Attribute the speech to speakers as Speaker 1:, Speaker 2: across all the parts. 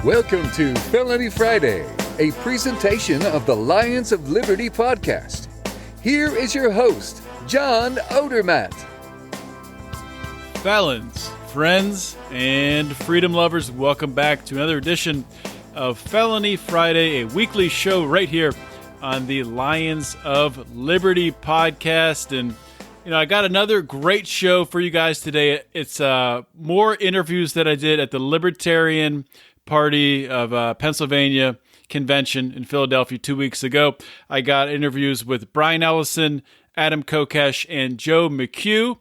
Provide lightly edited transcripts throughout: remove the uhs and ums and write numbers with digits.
Speaker 1: Welcome to Felony Friday, a presentation of the Lions of Liberty podcast. Here is your host, John Odermatt.
Speaker 2: Felons, friends, and freedom lovers, welcome back to another edition of Felony Friday, a weekly show right here on the Lions of Liberty podcast. And, I got another great show for you guys today. It's more interviews that I did at the Libertarian Party of Pennsylvania convention in Philadelphia 2 weeks ago. I got interviews with Brian Ellison, Adam Kokesh, and Joe McHugh.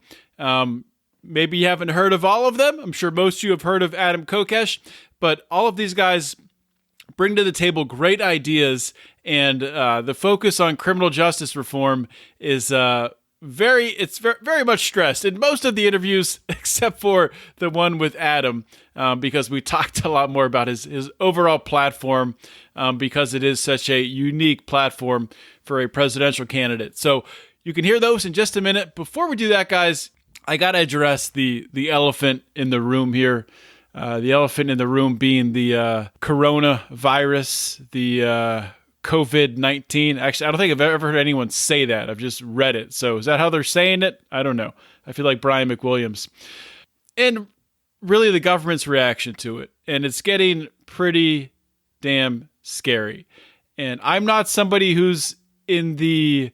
Speaker 2: Maybe you haven't heard of all of them. I'm sure most of you have heard of Adam Kokesh, but all of these guys bring to the table great ideas, and the focus on criminal justice reform is very much stressed in most of the interviews, except for the one with Adam, because we talked a lot more about his overall platform, because it is such a unique platform for a presidential candidate. So you can hear those in just a minute. Before we do that, guys, I got to address the elephant in the room here. The elephant in the room being the coronavirus, the COVID-19. Actually, I don't think I've ever heard anyone say that. I've just read it. So is that how they're saying it? I don't know. I feel like Brian McWilliams. And really the government's reaction to it. And it's getting pretty damn scary. And I'm not somebody who's in the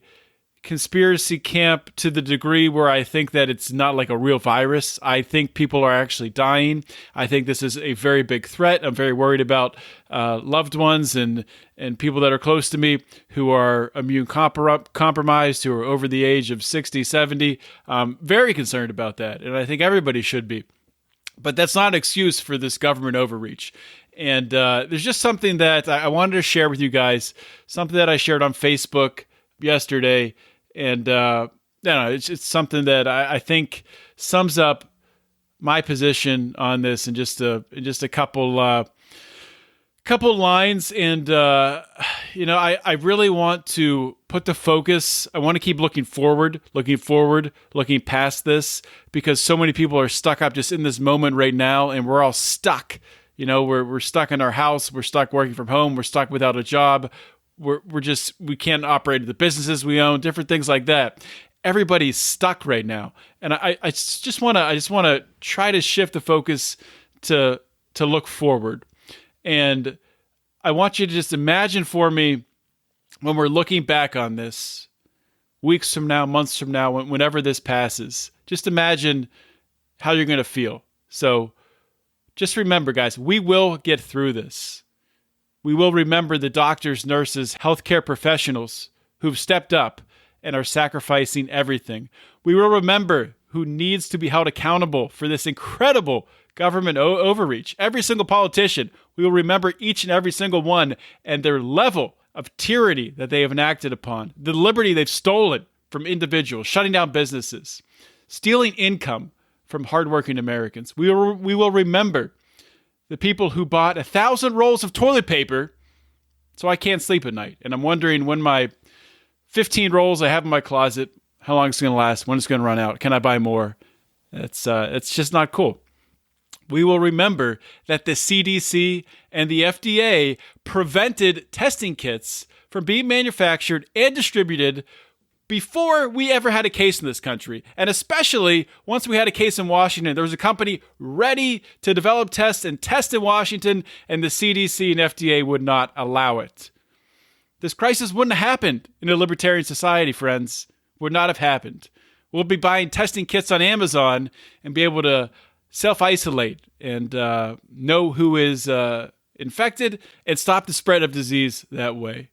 Speaker 2: conspiracy camp to the degree where I think that it's not like a real virus. I think people are actually dying. I think this is a very big threat. I'm very worried about loved ones and people that are close to me who are immune compromised, who are over the age of 60, 70. Very concerned about that. And I think everybody should be. But that's not an excuse for this government overreach. And there's just something that I wanted to share with you guys, something that I shared on Facebook yesterday. And it's something that I think sums up my position on this in just a couple lines. And I really want to put the focus. I want to keep looking forward, looking past this, because so many people are stuck up just in this moment right now, and we're all stuck. We're stuck in our house. We're stuck working from home. We're stuck without a job. We can't operate the businesses we own, different things like that. Everybody's stuck right now. And I just want to try to shift the focus to look forward. And I want you to just imagine for me, when we're looking back on this, weeks from now, months from now, whenever this passes, just imagine how you're going to feel. So just remember, guys, we will get through this. We will remember the doctors, nurses, healthcare professionals who've stepped up and are sacrificing everything. We will remember who needs to be held accountable for this incredible government overreach. Every single politician, we will remember each and every single one and their level of tyranny that they have enacted upon, the liberty they've stolen from individuals, shutting down businesses, stealing income from hardworking Americans. We will remember the people who bought 1,000 rolls of toilet paper so I can't sleep at night. And I'm wondering when my 15 rolls I have in my closet, how long it's going to last, when it's going to run out. Can I buy more? It's just not cool. We will remember that the CDC and the FDA prevented testing kits from being manufactured and distributed before we ever had a case in this country. And especially once we had a case in Washington, there was a company ready to develop tests and test in Washington, and the CDC and FDA would not allow it. This crisis wouldn't have happened in a libertarian society, friends. Would not have happened. We'll be buying testing kits on Amazon and be able to self-isolate and know who is infected and stop the spread of disease that way.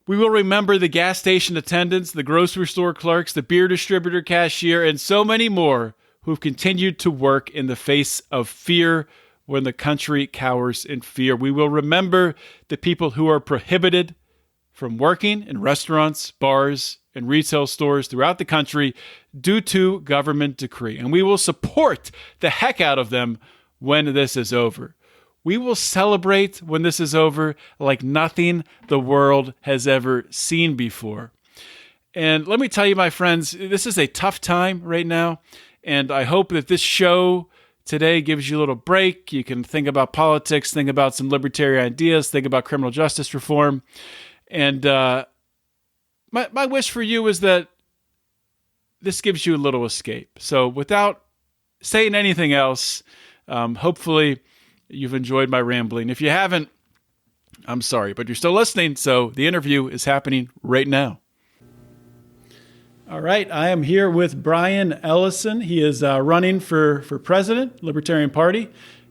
Speaker 2: We will remember the gas station attendants, the grocery store clerks, the beer distributor cashier, and so many more who've continued to work in the face of fear when the country cowers in fear. We will remember the people who are prohibited from working in restaurants, bars, and retail stores throughout the country due to government decree. And we will support the heck out of them when this is over. We will celebrate when this is over like nothing the world has ever seen before. And let me tell you, my friends, this is a tough time right now. And I hope that this show today gives you a little break. You can think about politics, think about some libertarian ideas, think about criminal justice reform. And my wish for you is that this gives you a little escape. So without saying anything else, hopefully you've enjoyed my rambling. If you haven't, I'm sorry, but you're still listening. So the interview is happening right now. All right. I am here with Brian Ellison. He is running for president, Libertarian Party,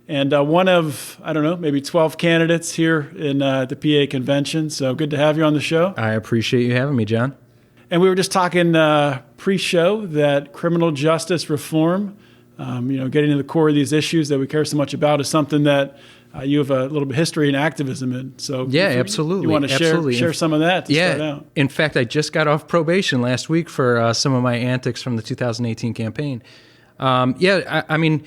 Speaker 2: and one of, I don't know, maybe 12 candidates here in the PA convention. So good to have you on the show.
Speaker 3: I appreciate you having me, John.
Speaker 2: And we were just talking pre-show that criminal justice reform, getting to the core of these issues that we care so much about, is something that you have a little bit of history and activism in. So
Speaker 3: yeah, absolutely.
Speaker 2: You want to share some of that to start out?
Speaker 3: In fact, I just got off probation last week for some of my antics from the 2018 campaign. I mean,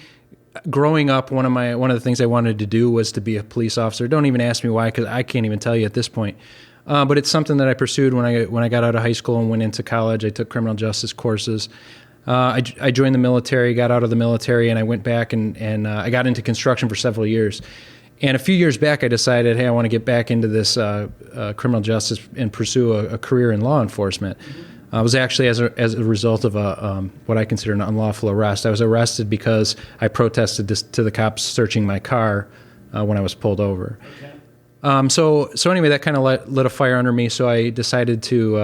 Speaker 3: growing up, one of the things I wanted to do was to be a police officer. Don't even ask me why, because I can't even tell you at this point. But it's something that I pursued when I got out of high school and went into college. I took criminal justice courses. I joined the military, got out of the military, and I went back and I got into construction for several years. And a few years back, I decided, hey, I want to get back into this criminal justice and pursue a career in law enforcement. I was actually, as a result of what I consider an unlawful arrest. I was arrested because I protested to the cops searching my car when I was pulled over. Okay. So anyway, that kind of lit a fire under me. So I decided to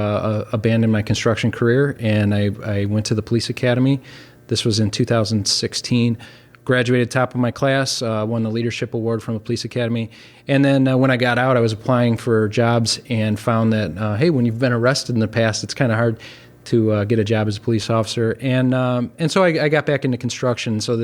Speaker 3: abandon my construction career, and I went to the police academy. This was in 2016. Graduated top of my class, won the leadership award from the police academy. And then when I got out, I was applying for jobs and found that, hey, when you've been arrested in the past, it's kind of hard to get a job as a police officer. And so I got back into construction. So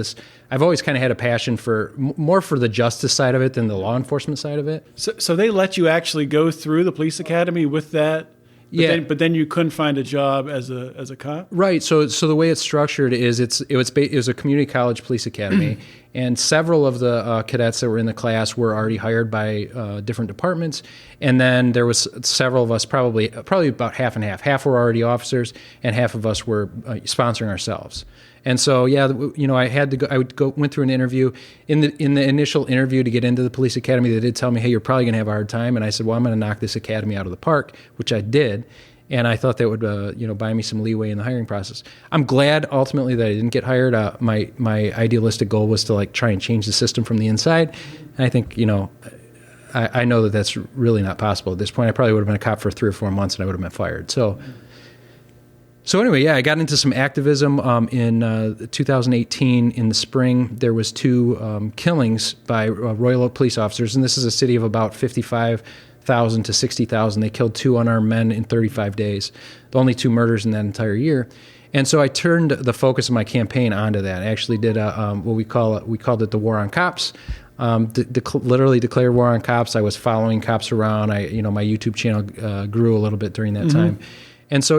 Speaker 3: I've always kind of had a passion more for the justice side of it than the law enforcement side of it. So
Speaker 2: they let you actually go through the police academy with that? But then you couldn't find a job as a cop?
Speaker 3: Right. So the way it's structured is it was a community college police academy, and several of the cadets that were in the class were already hired by different departments, and then there was several of us, probably about half and half. Half were already officers, and half of us were sponsoring ourselves. And so, I had to go. Went through an interview. In the initial interview to get into the police academy, they did tell me, "Hey, you're probably going to have a hard time." And I said, "Well, I'm going to knock this academy out of the park," which I did. And I thought that would, buy me some leeway in the hiring process. I'm glad ultimately that I didn't get hired. My idealistic goal was to try and change the system from the inside. And I think, I know that that's really not possible at this point. I probably would have been a cop for 3 or 4 months and I would have been fired. So anyway, I got into some activism in 2018 in the spring. There was 2 killings by Royal Oak police officers, and this is a city of about 55,000 to 60,000. They killed 2 unarmed men in 35 days, the only 2 murders in that entire year. And so I turned the focus of my campaign onto that. I actually did what we called it the War on Cops. Literally declared war on cops. I was following cops around. My YouTube channel grew a little bit during that time. And so,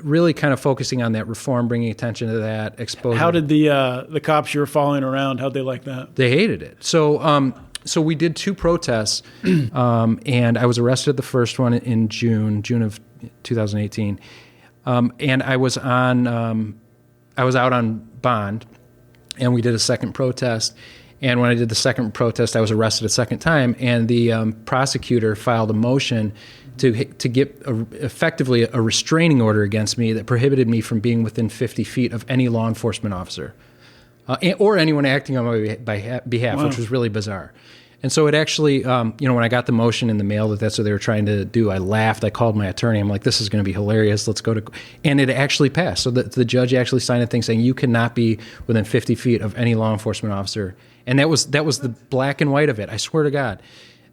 Speaker 3: really kind of focusing on that reform, bringing attention to that, exposure.
Speaker 2: How did the cops you were following around, how'd they like that?
Speaker 3: They hated it. So we did 2 protests, and I was arrested at the first one in June of 2018. And I was out on bond, and we did a second protest. And when I did the second protest, I was arrested a second time, and the prosecutor filed a motion to get effectively a restraining order against me that prohibited me from being within 50 feet of any law enforcement officer or anyone acting on my behalf, wow. Which was really bizarre. And so it actually, when I got the motion in the mail that's what they were trying to do, I laughed. I called my attorney. I'm like, this is going to be hilarious. Let's go to... And it actually passed. So the judge actually signed a thing saying you cannot be within 50 feet of any law enforcement officer. And that was the black and white of it. I swear to God.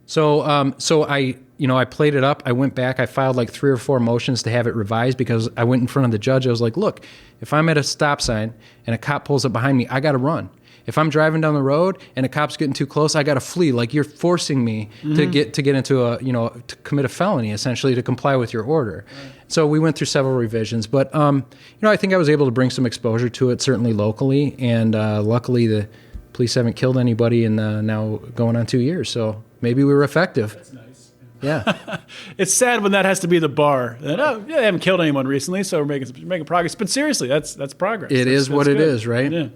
Speaker 3: So I played it up. I went back. I filed 3 or 4 motions to have it revised because I went in front of the judge. I was like, look, if I'm at a stop sign and a cop pulls up behind me, I got to run. If I'm driving down the road and a cop's getting too close, I got to flee. You're forcing me to get into to commit a felony, essentially, to comply with your order. Right. So we went through several revisions, but I think I was able to bring some exposure to it, certainly locally, and luckily the police haven't killed anybody in now going on 2 years. So maybe we were effective.
Speaker 2: That's nice.
Speaker 3: Yeah.
Speaker 2: It's sad when that has to be the bar. They haven't killed anyone recently, so we're making progress. But seriously, that's progress.
Speaker 3: It is what it is, right?
Speaker 2: Yeah.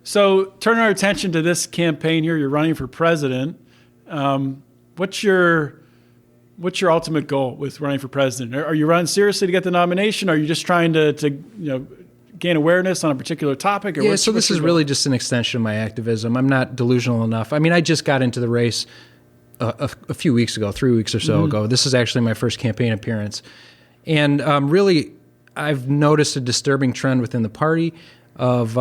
Speaker 2: So turn our attention to this campaign here. You're running for president. What's your ultimate goal with running for president? Are you running seriously to get the nomination? Are you just trying to gain awareness on a particular topic?
Speaker 3: Or so this is really just an extension of my activism. I'm not delusional enough. I mean, I just got into the race a few weeks ago, 3 weeks or so ago. This is actually my first campaign appearance. And really, I've noticed a disturbing trend within the party of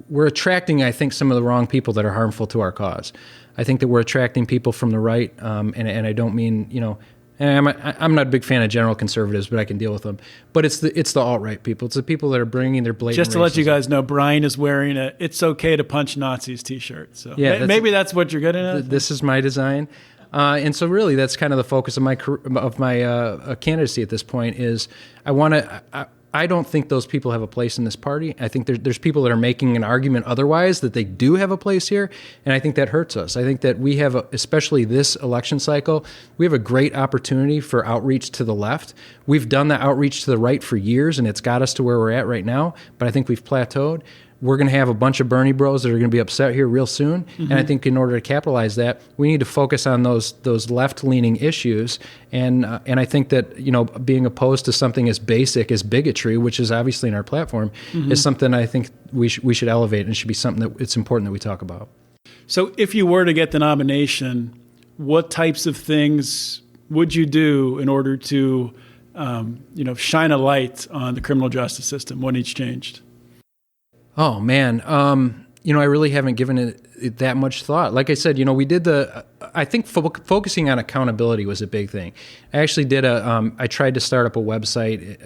Speaker 3: we're attracting, I think, some of the wrong people that are harmful to our cause. I think that we're attracting people from the right, and I don't mean, I'm not a big fan of general conservatives, but I can deal with them. But it's the alt-right people. It's the people that are bringing their blatant
Speaker 2: Just to let you guys know, Brian is wearing a "It's Okay to Punch Nazis" T-shirt. So yeah, maybe that's what you're getting at.
Speaker 3: This is my design. And so really that's kind of the focus of my candidacy at this point is I don't think those people have a place in this party. I think there's people that are making an argument otherwise that they do have a place here, and I think that hurts us. I think that we have, especially this election cycle, we have a great opportunity for outreach to the left. We've done the outreach to the right for years, and it's got us to where we're at right now, but I think we've plateaued. We're going to have a bunch of Bernie bros that are going to be upset here real soon. And I think in order to capitalize that, we need to focus on those left-leaning issues. And I think that, being opposed to something as basic as bigotry, which is obviously in our platform, is something I think we should elevate, and should be something that it's important that we talk about.
Speaker 2: So if you were to get the nomination, what types of things would you do in order to, shine a light on the criminal justice system? What needs changed?
Speaker 3: Oh, man. I really haven't given it that much thought. Like I said, we did I think focusing on accountability was a big thing. I actually did I tried to start up a website.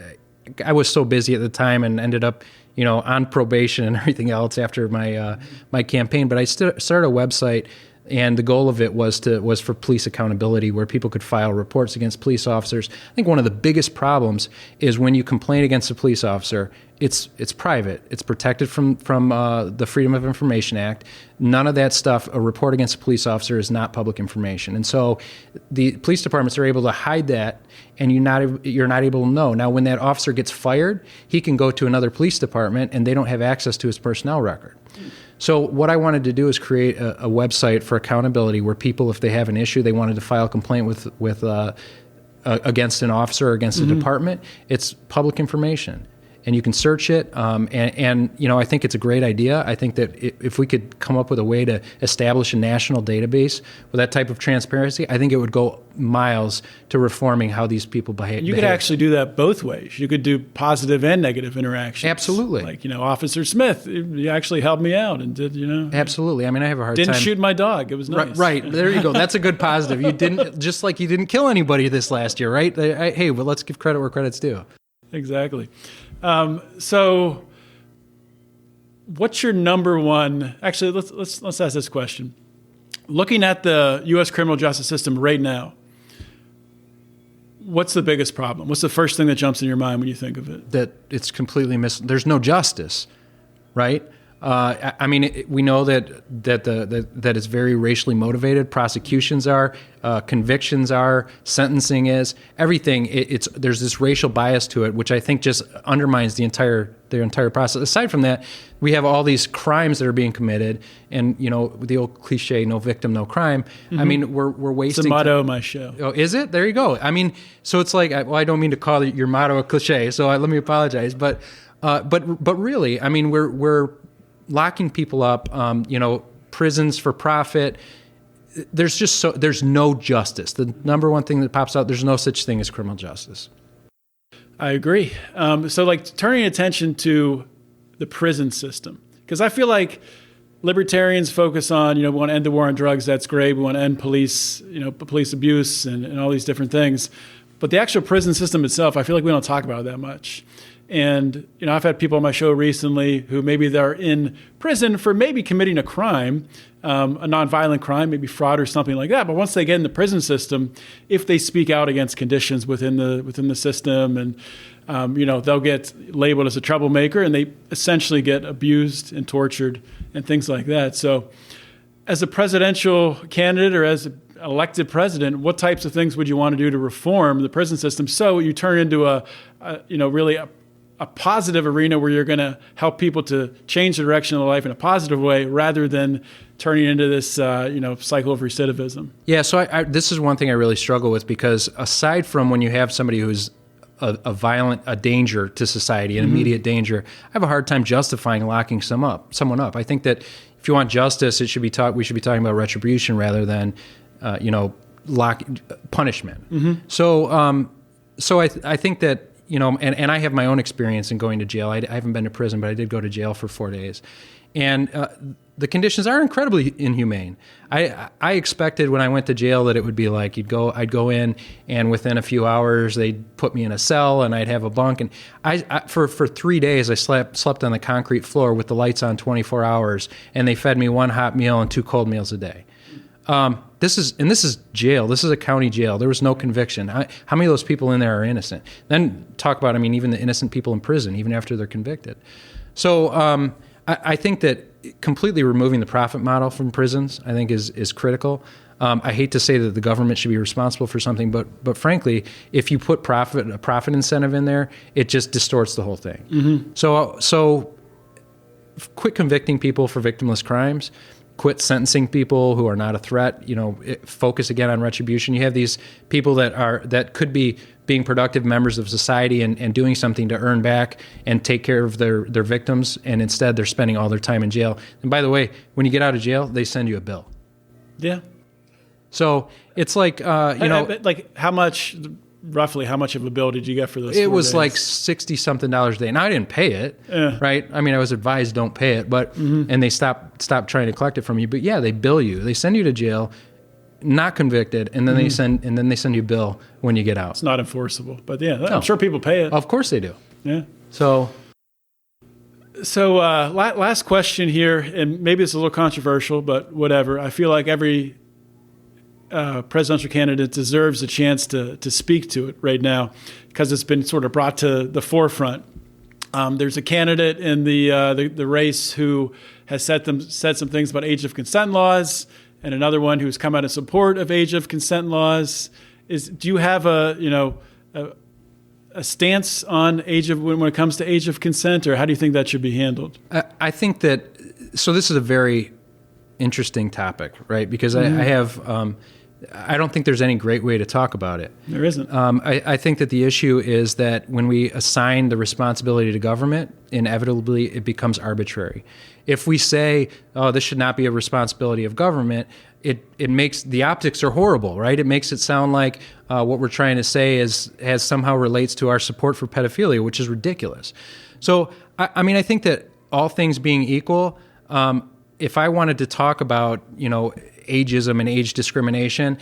Speaker 3: I was so busy at the time and ended up, on probation and everything else after my campaign. But I started a website, and the goal of it was for police accountability, where people could file reports against police officers. I think one of the biggest problems is when you complain against a police officer, it's private. It's protected from the Freedom of Information Act. None of that stuff, a report against a police officer, is not public information. And so the police departments are able to hide that, and you're not able to know. Now, when that officer gets fired, he can go to another police department, and they don't have access to his personnel record. So what I wanted to do is create a website for accountability, where people, if they have an issue, they wanted to file a complaint with against an officer or against a department, it's public information. And you can search it, and I think it's a great idea. I think that if we could come up with a way to establish a national database with that type of transparency, I think it would go miles to reforming how these people behave.
Speaker 2: You could actually do that both ways. You could do positive and negative interactions.
Speaker 3: Absolutely.
Speaker 2: Like, Officer Smith, you actually helped me out and did,
Speaker 3: Absolutely. I mean, I have a hard time.
Speaker 2: Didn't shoot my dog. It was nice.
Speaker 3: Right. There you go. That's a good positive. You didn't, just like you didn't kill anybody this last year, right? Hey, well, let's give credit where credit's due.
Speaker 2: Exactly. So what's your number one, actually, let's ask this question. Looking at the U.S. criminal justice system right now, what's the biggest problem? What's the first thing that jumps in your mind when you think of it?
Speaker 3: That it's completely there's no justice, right? I mean, we know that it's very racially motivated. Prosecutions are, convictions are, sentencing is, everything. There's this racial bias to it, which I think just undermines the entire process. Aside from that, we have all these crimes that are being committed, and the old cliche, "No victim, no crime." I mean, we're wasting.
Speaker 2: It's the motto of my show.
Speaker 3: Oh, is it? There you go. I mean, so it's like, I don't mean to call your motto a cliche, so let me apologize, but really, I mean, we're locking people up, prisons for profit. There's no justice. The number one thing that pops out, there's no such thing as criminal justice.
Speaker 2: I agree. So turning attention to the prison system, because I feel like libertarians focus on, we want to end the war on drugs. That's great. We want to end police abuse and all these different things. But the actual prison system itself, I feel like we don't talk about it that much. And, I've had people on my show recently who maybe they're in prison for maybe committing a crime, a nonviolent crime, maybe fraud or something like that. But once they get in the prison system, if they speak out against conditions within the system, and, they'll get labeled as a troublemaker, and they essentially get abused and tortured and things like that. So as a presidential candidate or as an elected president, what types of things would you want to do to reform the prison system so you turn into really a positive arena where you're going to help people to change the direction of their life in a positive way rather than turning into this, cycle of recidivism.
Speaker 3: Yeah, so I this is one thing I really struggle with, because aside from when you have somebody who's a danger to society, an immediate danger, I have a hard time justifying locking someone up. I think that if you want justice, we should be talking about retribution rather than, punishment. So I think that, and I have my own experience in going to jail. I haven't been to prison, but I did go to jail for 4 days. And the conditions are incredibly inhumane. I expected when I went to jail that it would be like I'd go in, and within a few hours they'd put me in a cell and I'd have a bunk. And for 3 days I slept on the concrete floor with the lights on 24 hours, and they fed me 1 hot meal and 2 cold meals a day. This is jail. This is a county jail. There was no conviction. How many of those people in there are innocent? Then talk about, even the innocent people in prison, even after they're convicted. So I think that completely removing the profit model from prisons, I think, is critical. I hate to say that the government should be responsible for something, but frankly, if you put a profit incentive in there, it just distorts the whole thing. Mm-hmm. So quit convicting people for victimless crimes. Quit sentencing people who are not a threat. Focus again on retribution. You have these people that could be being productive members of society and doing something to earn back and take care of their victims, and instead they're spending all their time in jail. And by the way, when you get out of jail, they send you a bill.
Speaker 2: Yeah.
Speaker 3: So it's like
Speaker 2: like roughly how much of a bill did you get for this?
Speaker 3: It was like $60-something a day. And I didn't pay it, right? I was advised don't pay it, but and they stopped trying to collect it from you. But yeah, they bill you. They send you to jail, not convicted, and then they send you a bill when you get out.
Speaker 2: It's not enforceable, but yeah, I'm sure people pay it.
Speaker 3: Of course they do.
Speaker 2: Yeah.
Speaker 3: So
Speaker 2: last question here, and maybe it's a little controversial, but whatever. I feel like every presidential candidate deserves a chance to speak to it right now, because it's been sort of brought to the forefront. There's a candidate in the race who has said some things about age of consent laws, and another one who's come out in support of age of consent laws. Do you have a stance on when it comes to age of consent, or how do you think that should be handled?
Speaker 3: I think that this is a very interesting topic, right? Because I don't think there's any great way to talk about it.
Speaker 2: There isn't.
Speaker 3: I think that the issue is that when we assign the responsibility to government, inevitably it becomes arbitrary. If we say, oh, this should not be a responsibility of government, it makes the optics are horrible, right? It makes it sound like what we're trying to say has somehow relates to our support for pedophilia, which is ridiculous. So, I think that all things being equal, if I wanted to talk about, ageism and age discrimination,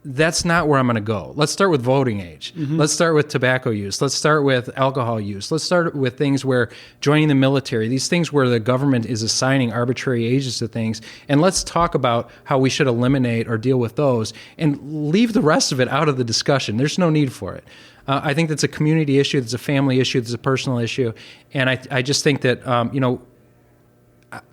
Speaker 3: that's not where I'm going to go. Let's start with voting age. Mm-hmm. Let's start with tobacco use. Let's start with alcohol use. Let's start with things where joining the military, these things where the government is assigning arbitrary ages to things. And let's talk about how we should eliminate or deal with those and leave the rest of it out of the discussion. There's no need for it. I think that's a community issue. That's a family issue. That's a personal issue. And I just think that,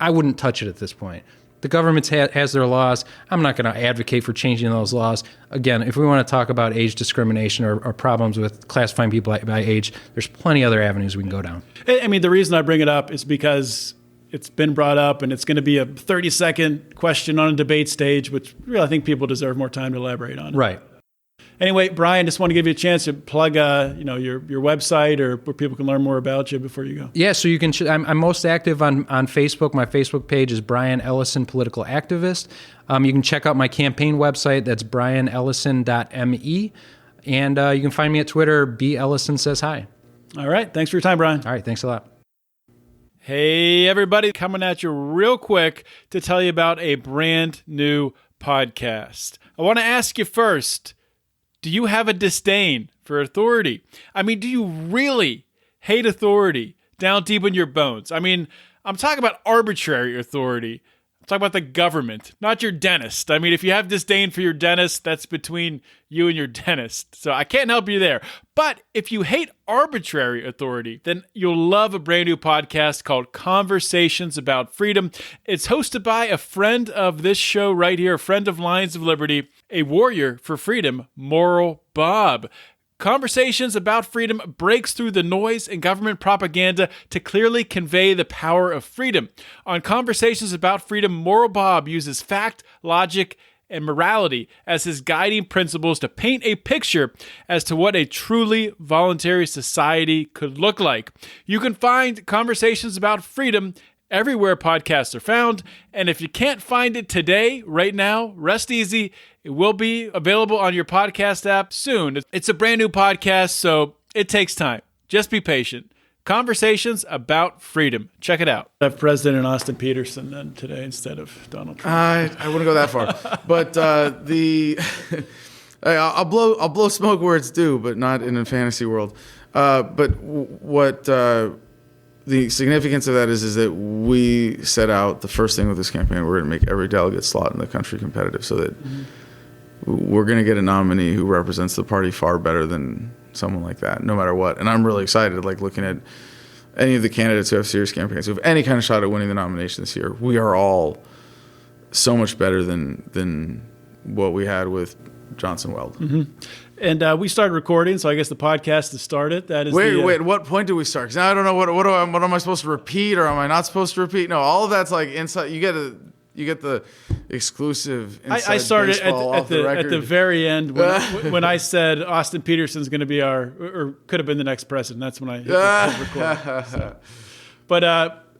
Speaker 3: I wouldn't touch it at this point. The government has their laws. I'm not going to advocate for changing those laws. Again, if we want to talk about age discrimination or problems with classifying people by age, there's plenty of other avenues we can go down.
Speaker 2: The reason I bring it up is because it's been brought up, and it's going to be a 30-second question on a debate stage, which really I think people deserve more time to elaborate on.
Speaker 3: Right.
Speaker 2: Anyway, Brian, just want to give you a chance to plug, your website or where people can learn more about you before you go.
Speaker 3: Yeah, so you can. I'm most active on Facebook. My Facebook page is Brian Ellison Political Activist. You can check out my campaign website. That's brianellison.me, and you can find me at Twitter. B Ellison says hi.
Speaker 2: All right, thanks for your time, Brian.
Speaker 3: All right, thanks a lot.
Speaker 2: Hey, everybody, coming at you real quick to tell you about a brand new podcast. I want to ask you first. Do you have a disdain for authority? Do you really hate authority down deep in your bones? I'm talking about arbitrary authority. I'm talking about the government, not your dentist. If you have disdain for your dentist, that's between you and your dentist. So I can't help you there. But if you hate arbitrary authority, then you'll love a brand new podcast called Conversations About Freedom. It's hosted by a friend of this show right here, a friend of Lions of Liberty, a warrior for freedom, Moral Bob. Conversations About Freedom breaks through the noise and government propaganda to clearly convey the power of freedom. On Conversations About Freedom, Moral Bob uses fact, logic, and morality as his guiding principles to paint a picture as to what a truly voluntary society could look like. You can find Conversations About Freedom everywhere podcasts are found, and if you can't find it today, right now, rest easy. It will be available on your podcast app soon. It's a brand new podcast, so it takes time. Just be patient. Conversations About Freedom. Check it out. I have President Austin Peterson then today instead of Donald Trump.
Speaker 4: I wouldn't go that far, but I'll blow smoke where it's due, but not in a fantasy world. But what the significance of that is that we set out the first thing with this campaign. We're going to make every delegate slot in the country competitive, so that we're going to get a nominee who represents the party far better than someone like that, no matter what. And I'm really excited, like looking at any of the candidates who have serious campaigns, who have any kind of shot at winning the nomination this year. We are all so much better than what we had with Johnson Weld.
Speaker 2: Mm-hmm. And we started recording, so I guess the podcast has started. That is
Speaker 4: wait. What point do we start? Because now I don't know what am I supposed to repeat, or am I not supposed to repeat? No, all of that's like inside. You get the exclusive inside
Speaker 2: I started
Speaker 4: baseball
Speaker 2: at
Speaker 4: off the record.
Speaker 2: At the very end when I said Austin Peterson's going to be or could have been the next president. That's when I hit the record. So. But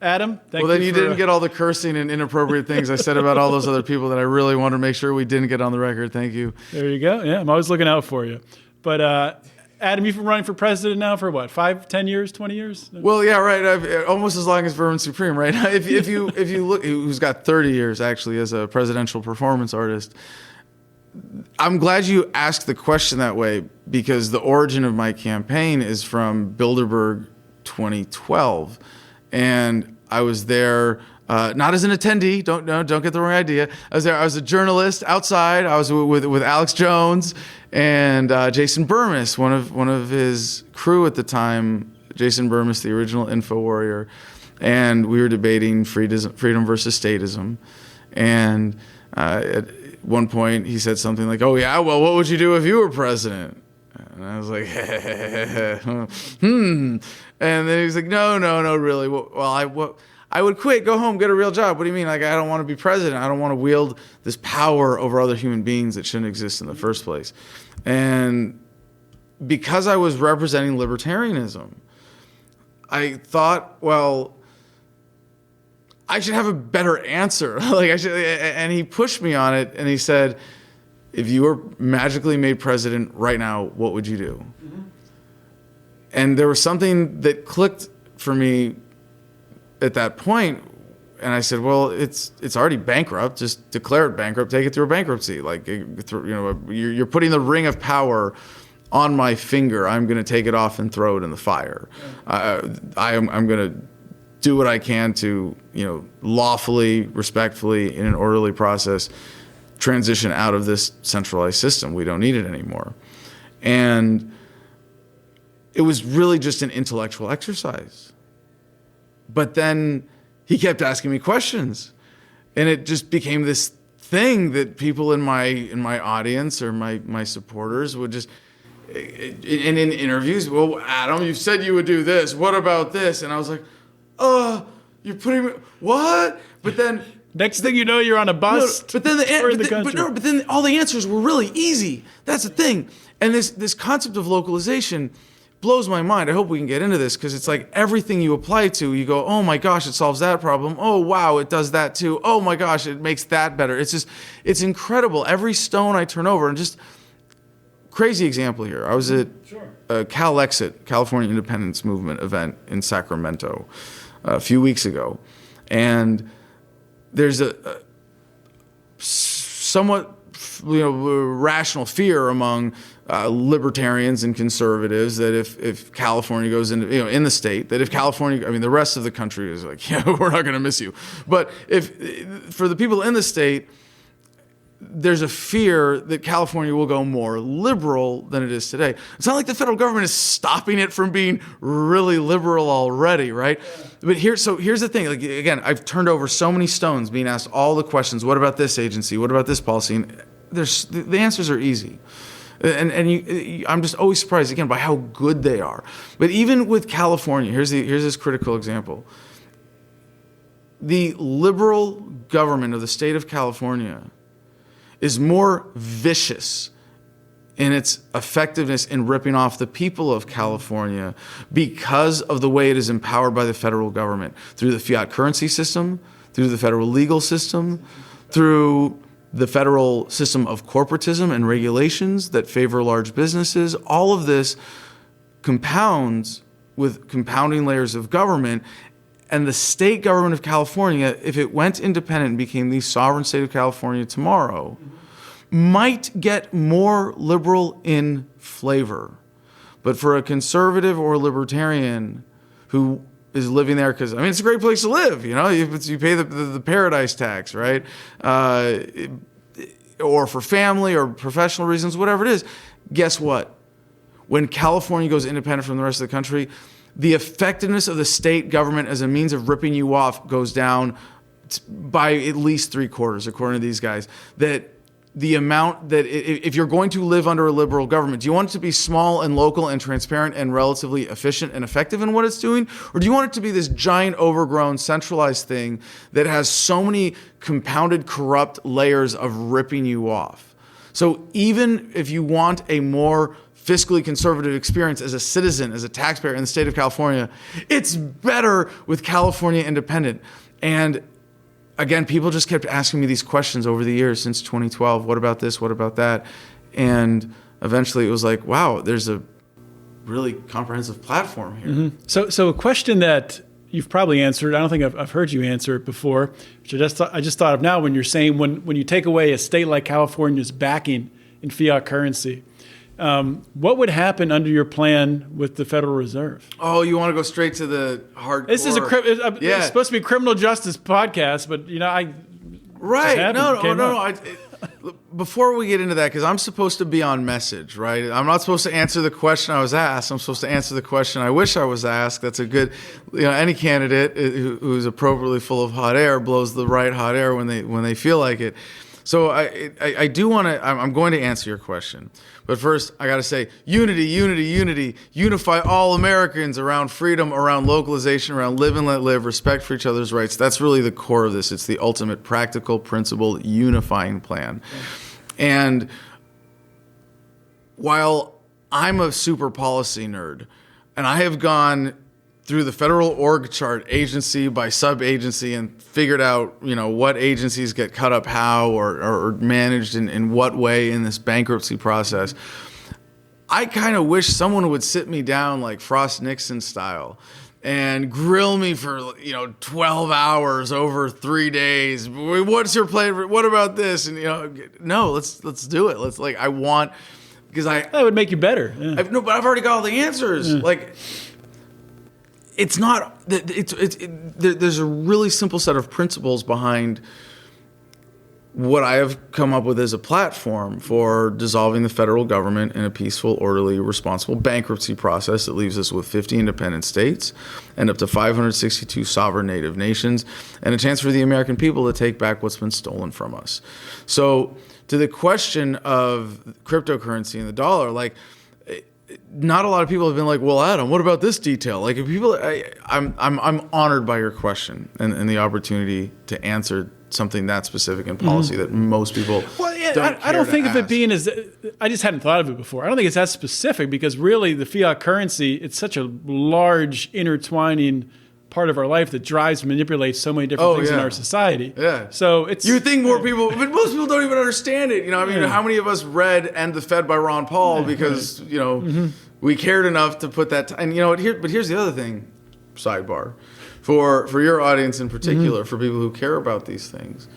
Speaker 2: Adam, thank you.
Speaker 4: Well, then you didn't get all the cursing and inappropriate things I said about all those other people that I really wanted to make sure we didn't get on the record. Thank you.
Speaker 2: There you go. Yeah, I'm always looking out for you. But Adam, you've been running for president now for what, 5, 10 years, 20 years?
Speaker 4: Well, yeah, right. I've almost as long as Vermin Supreme, right? If you look, who's got 30 years actually as a presidential performance artist. I'm glad you asked the question that way, because the origin of my campaign is from Bilderberg 2012. And I was there, not as an attendee. Don't get the wrong idea. I was there. I was a journalist outside. I was with Alex Jones and Jason Burmis, one of his crew at the time. Jason Burmis, the original Info Warrior, and we were debating freedom versus statism. And at one point, he said something like, "Oh yeah, well, what would you do if you were president?" And I was like, And then he was like, no, really. Well, I would quit, go home, get a real job. What do you mean? Like, I don't want to be president. I don't want to wield this power over other human beings that shouldn't exist in the first place. And because I was representing libertarianism, I thought, well, I should have a better answer. And he pushed me on it, and he said, if you were magically made president right now, what would you do? Mm-hmm. And there was something that clicked for me at that point, and I said, well, it's already bankrupt. Just declare it bankrupt. Take it through a bankruptcy. Like, you're putting the ring of power on my finger. I'm going to take it off and throw it in the fire. I'm going to do what I can to, lawfully, respectfully, in an orderly process, transition out of this centralized system. We don't need it anymore. And it was really just an intellectual exercise. But then he kept asking me questions, and it just became this thing that people in my audience or my supporters would just, in interviews, well, Adam, you said you would do this. What about this? And I was like, you're putting me, what? But then
Speaker 2: next thing you know, you're on a bus.
Speaker 4: But then all the answers were really easy. That's the thing. And this concept of localization blows my mind. I hope we can get into this, because it's like everything you apply to, you go, oh my gosh, it solves that problem. Oh wow, it does that too. Oh my gosh, it makes that better. It's incredible. Every stone I turn over, and just crazy example here. I was at a Cal Exit, California Independence Movement event in Sacramento a few weeks ago, and there's a somewhat rational fear among libertarians and conservatives that if California goes into, in the state, that if California, the rest of the country is like, yeah, we're not going to miss you. But for the people in the state, there's a fear that California will go more liberal than it is today. It's not like the federal government is stopping it from being really liberal already, right? But here's the thing. Like, again, I've turned over so many stones, being asked all the questions. What about this agency? What about this policy? And the answers are easy. I'm just always surprised again by how good they are. But even with California, here's this critical example. The liberal government of the state of California is more vicious in its effectiveness in ripping off the people of California because of the way it is empowered by the federal government through the fiat currency system, through the federal legal system, through the federal system of corporatism and regulations that favor large businesses. All of this compounds with compounding layers of government. And the state government of California, if it went independent and became the sovereign state of California tomorrow, might get more liberal in flavor. But for a conservative or libertarian who is living there, because, I mean, it's a great place to live, you know, you pay the paradise tax, right? Or for family or professional reasons, whatever it is. Guess what? When California goes independent from the rest of the country, the effectiveness of the state government as a means of ripping you off goes down by at least 3/4, according to these guys. That the amount that if you're going to live under a liberal government, do you want it to be small and local and transparent and relatively efficient and effective in what it's doing? Or do you want it to be this giant, overgrown, centralized thing that has so many compounded, corrupt layers of ripping you off? So even if you want a more fiscally conservative experience as a citizen, as a taxpayer in the state of California, it's better with California independent. And again, people just kept asking me these questions over the years since 2012. What about this? What about that? And eventually it was like, wow, there's a really comprehensive platform here.
Speaker 2: Mm-hmm. So a question that you've probably answered, I don't think I've heard you answer it before, which I just thought of now when you're saying when you take away a state like California's backing in fiat currency, what would happen under your plan with the Federal Reserve?
Speaker 4: Oh, you want to go straight to the hardcore?
Speaker 2: This is it's supposed to be a criminal justice podcast, but you know,
Speaker 4: right? No. Before we get into that, because I'm supposed to be on message, right? I'm not supposed to answer the question I was asked. I'm supposed to answer the question I wish I was asked. That's a good, any candidate who's appropriately full of hot air blows the right hot air when they feel like it. So I do want to, I'm going to answer your question. But first, I got to say, unity, unify all Americans around freedom, around localization, around live and let live, respect for each other's rights. That's really the core of this. It's the ultimate practical, principled, unifying plan. And while I'm a super policy nerd, and I have gone through the federal org chart agency by sub-agency and figured out, what agencies get cut up how or managed in what way in this bankruptcy process. I kind of wish someone would sit me down like Frost Nixon style and grill me for 12 hours over 3 days. What's your plan? What about this? And no, let's do it. That
Speaker 2: would make you better. Yeah.
Speaker 4: But I've already got all the answers. Yeah. It's not. There's a really simple set of principles behind what I have come up with as a platform for dissolving the federal government in a peaceful, orderly, responsible bankruptcy process that leaves us with 50 independent states and up to 562 sovereign native nations and a chance for the American people to take back what's been stolen from us. So to the question of cryptocurrency and the dollar, not a lot of people have been like, well, Adam, what about this detail? I'm honored by your question and the opportunity to answer something that specific in policy that most people
Speaker 2: I don't think of it being as, I just hadn't thought of it before. I don't think it's that specific because really the fiat currency, it's such a large intertwining part of our life that drives and manipulates so many different things in our society.
Speaker 4: Yeah.
Speaker 2: So it's...
Speaker 4: You think more people... But most people don't even understand it. How many of us read End the Fed by Ron Paul because, we cared enough to put that... And but here's the other thing, sidebar. For your audience in particular, for people who care about these things,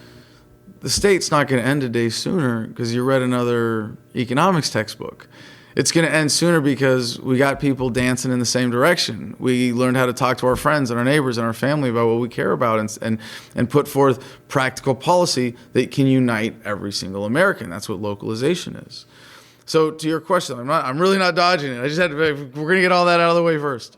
Speaker 4: the state's not going to end a day sooner because you read another economics textbook. It's going to end sooner because we got people dancing in the same direction. We learned how to talk to our friends and our neighbors and our family about what we care about and put forth practical policy that can unite every single American. That's what localization is. So to your question, I'm really not dodging it. We're going to get all that out of the way first.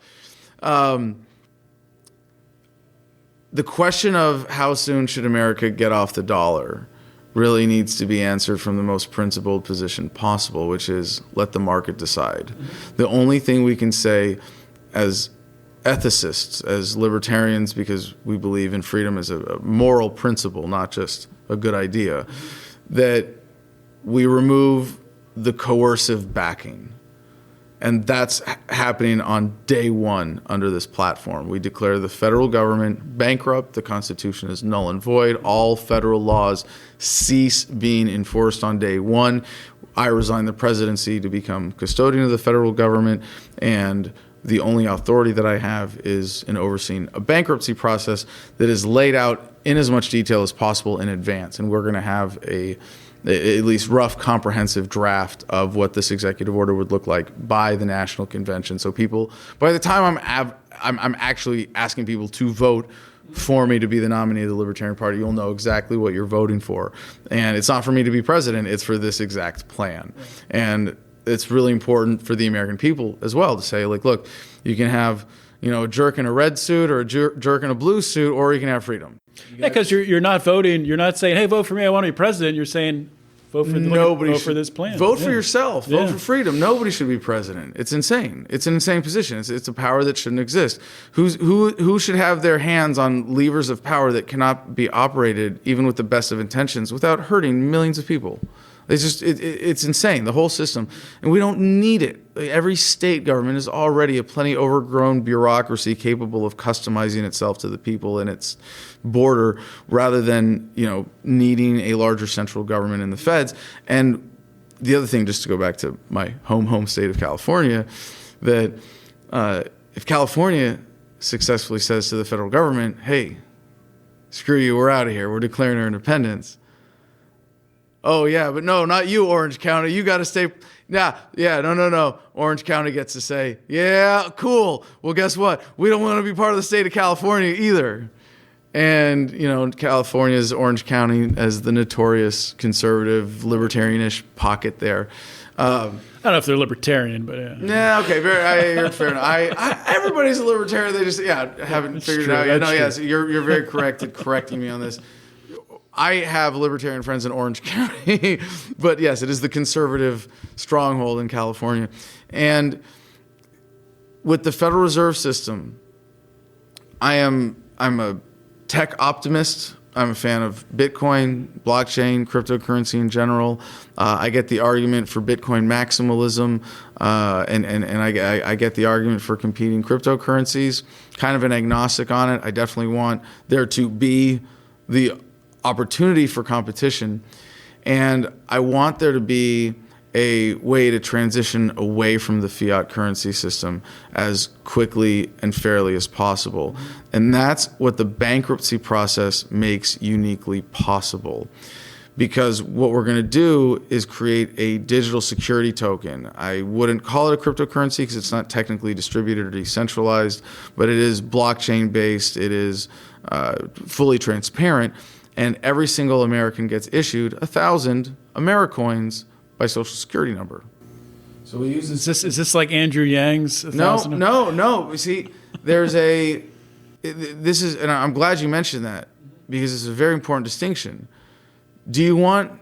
Speaker 4: The question of how soon should America get off the dollar really needs to be answered from the most principled position possible, which is let the market decide. The only thing we can say as ethicists, as libertarians, because we believe in freedom as a moral principle, not just a good idea, that we remove the coercive backing. And that's happening on day one under this platform. We declare the federal government bankrupt. The Constitution is null and void. All federal laws cease being enforced on day one. I resign the presidency to become custodian of the federal government, and the only authority that I have is in overseeing a bankruptcy process that is laid out in as much detail as possible in advance. And we're going to have at least rough, comprehensive draft of what this executive order would look like by the national convention. So people, by the time I'm actually asking people to vote for me to be the nominee of the Libertarian Party, you'll know exactly what you're voting for. And it's not for me to be president, it's for this exact plan. And it's really important for the American people as well to say, like, look, you can have, a jerk in a red suit or a jerk in a blue suit, or you can have freedom.
Speaker 2: Yeah, because you're not voting. You're not saying, "Hey, vote for me. I want to be president." You're saying, "Vote for this plan.
Speaker 4: Vote for yourself. Vote for freedom." Nobody should be president. It's insane. It's an insane position. It's a power that shouldn't exist. Who should have their hands on levers of power that cannot be operated, even with the best of intentions, without hurting millions of people? It's just it's insane, the whole system, and we don't need it. Every state government is already a plenty overgrown bureaucracy capable of customizing itself to the people in its border, rather than needing a larger central government in the feds. And the other thing, just to go back to my home state of California, that if California successfully says to the federal government, "Hey, screw you, we're out of here, we're declaring our independence." Oh, yeah, but no, not you, Orange County. You got to stay. No. Orange County gets to say, yeah, cool. Well, guess what? We don't want to be part of the state of California either. And, California's Orange County as the notorious conservative, libertarian-ish pocket there.
Speaker 2: I don't know if they're libertarian, but yeah.
Speaker 4: Yeah, okay, fair enough. Everybody's a libertarian. They just, haven't figured it out yet. No, yes, you're very correct at correcting me on this. I have libertarian friends in Orange County, but yes, it is the conservative stronghold in California. And with the Federal Reserve System, I'm a tech optimist. I'm a fan of Bitcoin, blockchain, cryptocurrency in general. I get the argument for Bitcoin maximalism, and I get the argument for competing cryptocurrencies. Kind of an agnostic on it. I definitely want there to be the opportunity for competition, and I want there to be a way to transition away from the fiat currency system as quickly and fairly as possible. And that's what the bankruptcy process makes uniquely possible. Because what we're going to do is create a digital security token. I wouldn't call it a cryptocurrency because it's not technically distributed or decentralized, but it is blockchain based, it is fully transparent, and every single American gets issued 1,000 Americoins by Social Security number. So we use
Speaker 2: this. Is this like Andrew Yang's?
Speaker 4: No. You see, there's this is, and I'm glad you mentioned that because it's a very important distinction. Do you want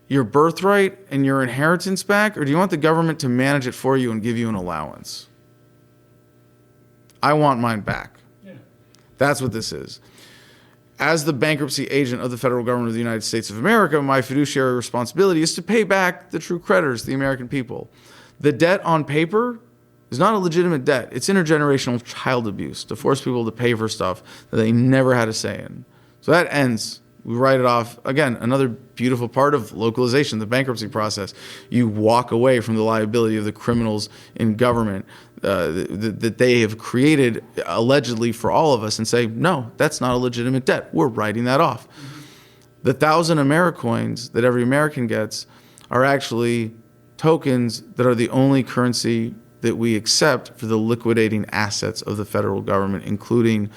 Speaker 4: your birthright and your inheritance back, or do you want the government to manage it for you and give you an allowance? I want mine back. Yeah. That's what this is. As the bankruptcy agent of the federal government of the United States of America, my fiduciary responsibility is to pay back the true creditors, the American people. The debt on paper is not a legitimate debt. It's intergenerational child abuse to force people to pay for stuff that they never had a say in. So that ends. We write it off. Again, another beautiful part of localization, the bankruptcy process. You walk away from the liability of the criminals in government that they have created allegedly for all of us and say, no, that's not a legitimate debt. We're writing that off. The 1,000 Americoins that every American gets are actually tokens that are the only currency that we accept for the liquidating assets of the federal government, including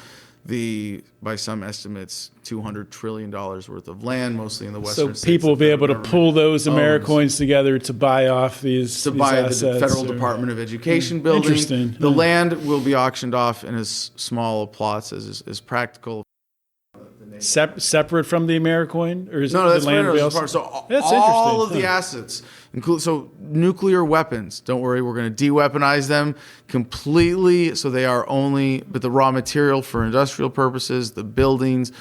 Speaker 4: the, by some estimates, $200 trillion worth of land, mostly in the western states.
Speaker 2: So people will be able to pull those Americoins together to buy off these assets.
Speaker 4: The Federal Department of Education building.
Speaker 2: Interesting.
Speaker 4: The land will be auctioned off in as small plots as practical.
Speaker 2: separate from the Americoin, or is
Speaker 4: No,
Speaker 2: the
Speaker 4: that's
Speaker 2: land
Speaker 4: right.
Speaker 2: also?
Speaker 4: So
Speaker 2: That's
Speaker 4: all
Speaker 2: interesting.
Speaker 4: of the assets, include nuclear weapons. Don't worry, we're going to de-weaponize them completely. So they are only, but the raw material for industrial purposes, the buildings,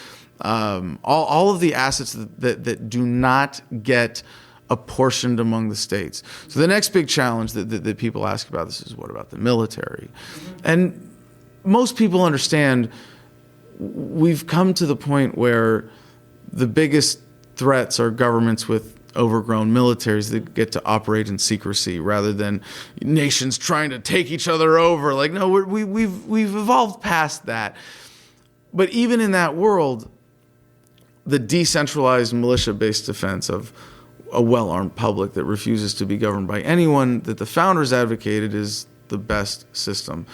Speaker 4: all of the assets that do not get apportioned among the states. So the next big challenge that people ask about this is, what about the military? And most people understand we've come to the point where the biggest threats are governments with overgrown militaries that get to operate in secrecy rather than nations trying to take each other over. Like, no, we've evolved past that. But even in that world, the decentralized militia-based defense of a well-armed public that refuses to be governed by anyone that the founders advocated is the best system.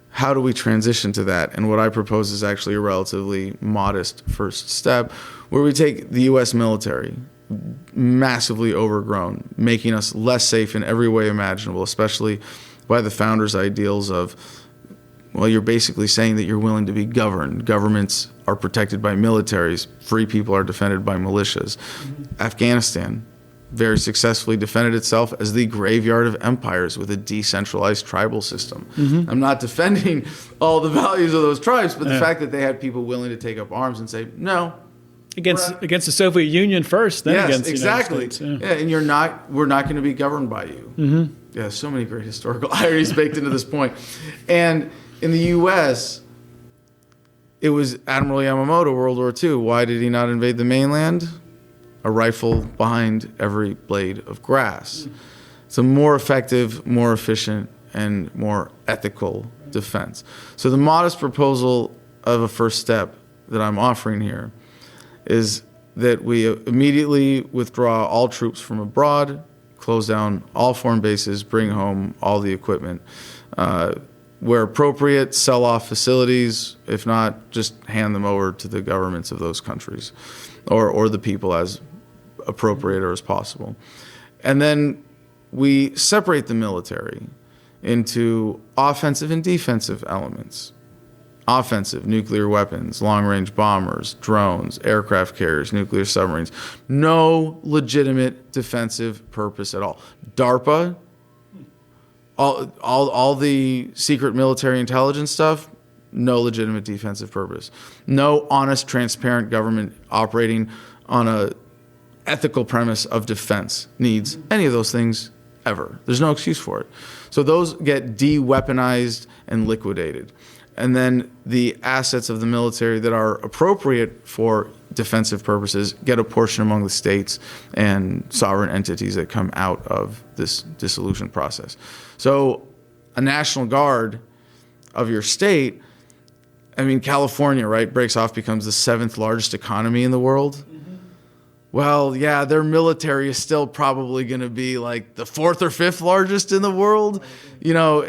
Speaker 4: How do we transition to that? And what I propose is actually a relatively modest first step, where we take the U.S. military, massively overgrown, making us less safe in every way imaginable, especially by the founders' ideals of, well, you're basically saying that you're willing to be governed. Governments are protected by militaries. Free people are defended by militias. Afghanistan very successfully defended itself as the graveyard of empires with a decentralized tribal system. I'm not defending all the values of those tribes, but the fact that they had people willing to take up arms and say, no.
Speaker 2: Against the Soviet Union first, then against the
Speaker 4: exactly.
Speaker 2: United States.
Speaker 4: Yeah, and we're not going to be governed by you. Yeah, so many great historical ironies baked into this point. And in the U.S., it was Admiral Yamamoto, World War II. Why did he not invade the mainland? A rifle behind every blade of grass. It's a more effective, more efficient, and more ethical defense. So the modest proposal of a first step that I'm offering here is that we immediately withdraw all troops from abroad, close down all foreign bases, bring home all the equipment. Where appropriate, sell off facilities. If not, just hand them over to the governments of those countries or the people as appropriate or as possible. And then we separate the military into offensive and defensive elements. Offensive, nuclear weapons, long-range bombers, drones, aircraft carriers, nuclear submarines. No legitimate defensive purpose at all. DARPA, all the secret military intelligence stuff, no legitimate defensive purpose. No honest, transparent government operating on a ethical premise of defense needs any of those things ever. There's no excuse for it. So those get de-weaponized and liquidated. And then the assets of the military that are appropriate for defensive purposes get a portion among the states and sovereign entities that come out of this dissolution process. So a National Guard of your state, I mean, California, right, breaks off, becomes the 7th largest economy in the world. Well, yeah, their military is still probably going to be like the 4th or 5th largest in the world. You know,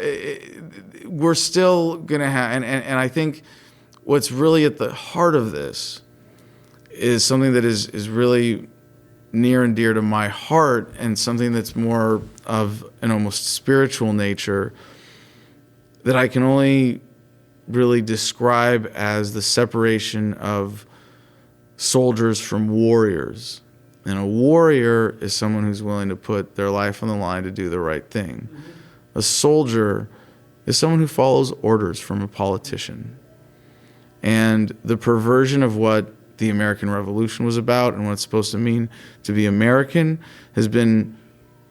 Speaker 4: we're still going to have, and I think what's really at the heart of this is something that is really near and dear to my heart, and something that's more of an almost spiritual nature that I can only really describe as the separation of soldiers from warriors. And a warrior is someone who's willing to put their life on the line to do the right thing. A soldier is someone who follows orders from a politician. And the perversion of what the American Revolution was about and what it's supposed to mean to be American has been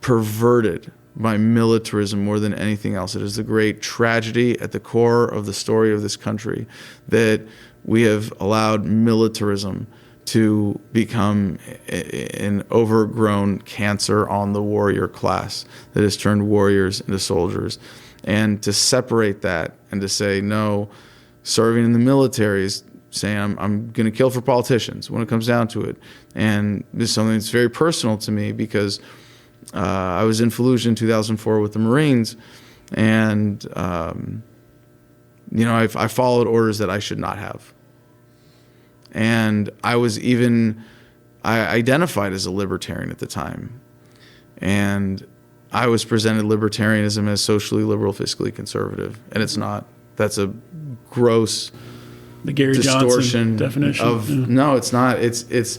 Speaker 4: perverted by militarism more than anything else. It is the great tragedy at the core of the story of this country that we have allowed militarism to become an overgrown cancer on the warrior class that has turned warriors into soldiers. And to separate that and to say, no, serving in the military is saying I'm going to kill for politicians when it comes down to it. And this is something that's very personal to me because I was in Fallujah in 2004 with the Marines, and I followed orders that I should not have. And I identified as a libertarian at the time. And I was presented libertarianism as socially liberal, fiscally conservative. And it's not. That's a gross
Speaker 2: The Gary
Speaker 4: distortion
Speaker 2: Johnson definition
Speaker 4: of no, it's not. It's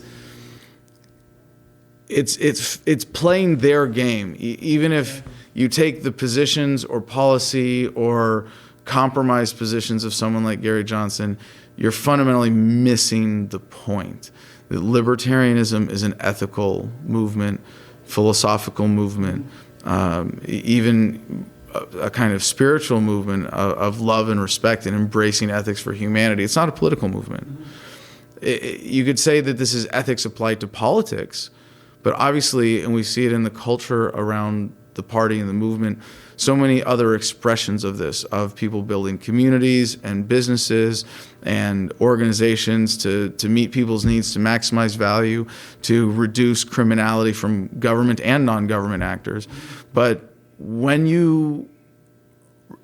Speaker 4: playing their game. Even if you take the positions or policy or compromised positions of someone like Gary Johnson, you're fundamentally missing the point. That libertarianism is an ethical movement, philosophical movement, even a kind of spiritual movement of love and respect and embracing ethics for humanity. It's not a political movement. You could say that this is ethics applied to politics, but obviously, and we see it in the culture around the party and the movement, so many other expressions of this, of people building communities and businesses and organizations to meet people's needs, to maximize value, to reduce criminality from government and non-government actors. But when you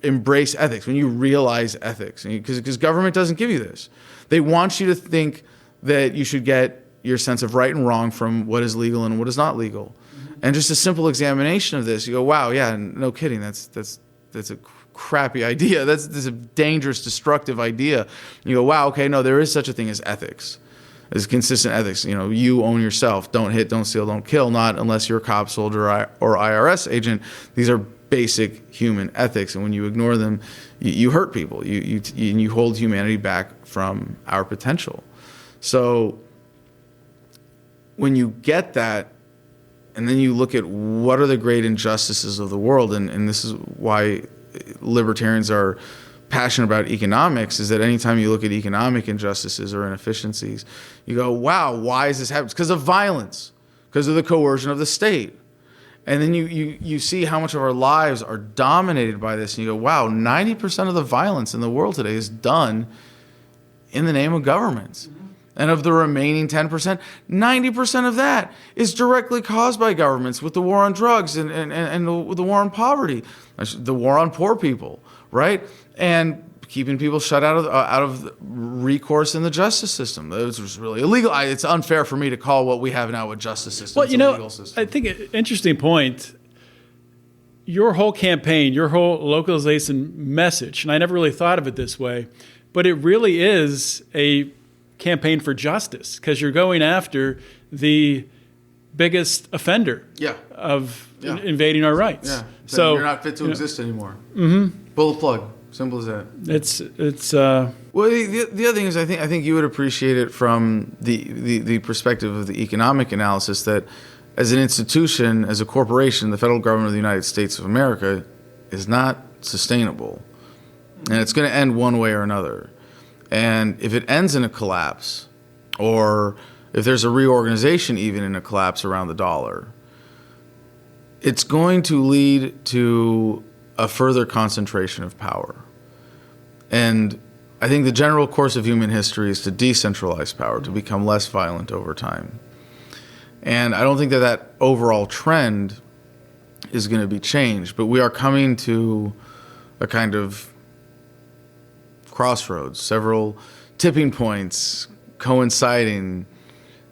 Speaker 4: embrace ethics, when you realize ethics, because government doesn't give you this. They want you to think that you should get your sense of right and wrong from what is legal and what is not legal. And just a simple examination of this, you go, wow, yeah, no kidding, that's a crappy idea. That's a dangerous, destructive idea. You go, wow, okay, no, there is such a thing as ethics, as consistent ethics. You own yourself. Don't hit, don't steal, don't kill, not unless you're a cop, soldier, or IRS agent. These are basic human ethics, and when you ignore them, you hurt people. You hold humanity back from our potential. So when you get that, and then you look at what are the great injustices of the world, and this is why libertarians are passionate about economics, is that anytime you look at economic injustices or inefficiencies, you go, wow, why is this happening? It's because of violence, because of the coercion of the state. And then you see how much of our lives are dominated by this, and you go, wow, 90% of the violence in the world today is done in the name of governments. And of the remaining 10%, 90% of that is directly caused by governments, with the war on drugs and the war on poverty, the war on poor people, right? And keeping people shut out of recourse in the justice system. It was really illegal. It's unfair for me to call what we have now a justice system.
Speaker 2: Well, legal system. I think an interesting point. Your whole campaign, your whole localization message, and I never really thought of it this way, but it really is a campaign for justice, because you're going after the biggest offender of invading our rights.
Speaker 4: Yeah.
Speaker 2: So
Speaker 4: you're not fit to exist anymore. Mm-hmm. Pull the plug. Simple as that.
Speaker 2: It's.
Speaker 4: Well, the other thing is, I think you would appreciate it from the perspective of the economic analysis, that as an institution, as a corporation, the federal government of the United States of America is not sustainable, and it's going to end one way or another. And if it ends in a collapse, or if there's a reorganization even in a collapse around the dollar, it's going to lead to a further concentration of power. And I think the general course of human history is to decentralize power, to become less violent over time. And I don't think that overall trend is going to be changed, but we are coming to a kind of crossroads, several tipping points coinciding,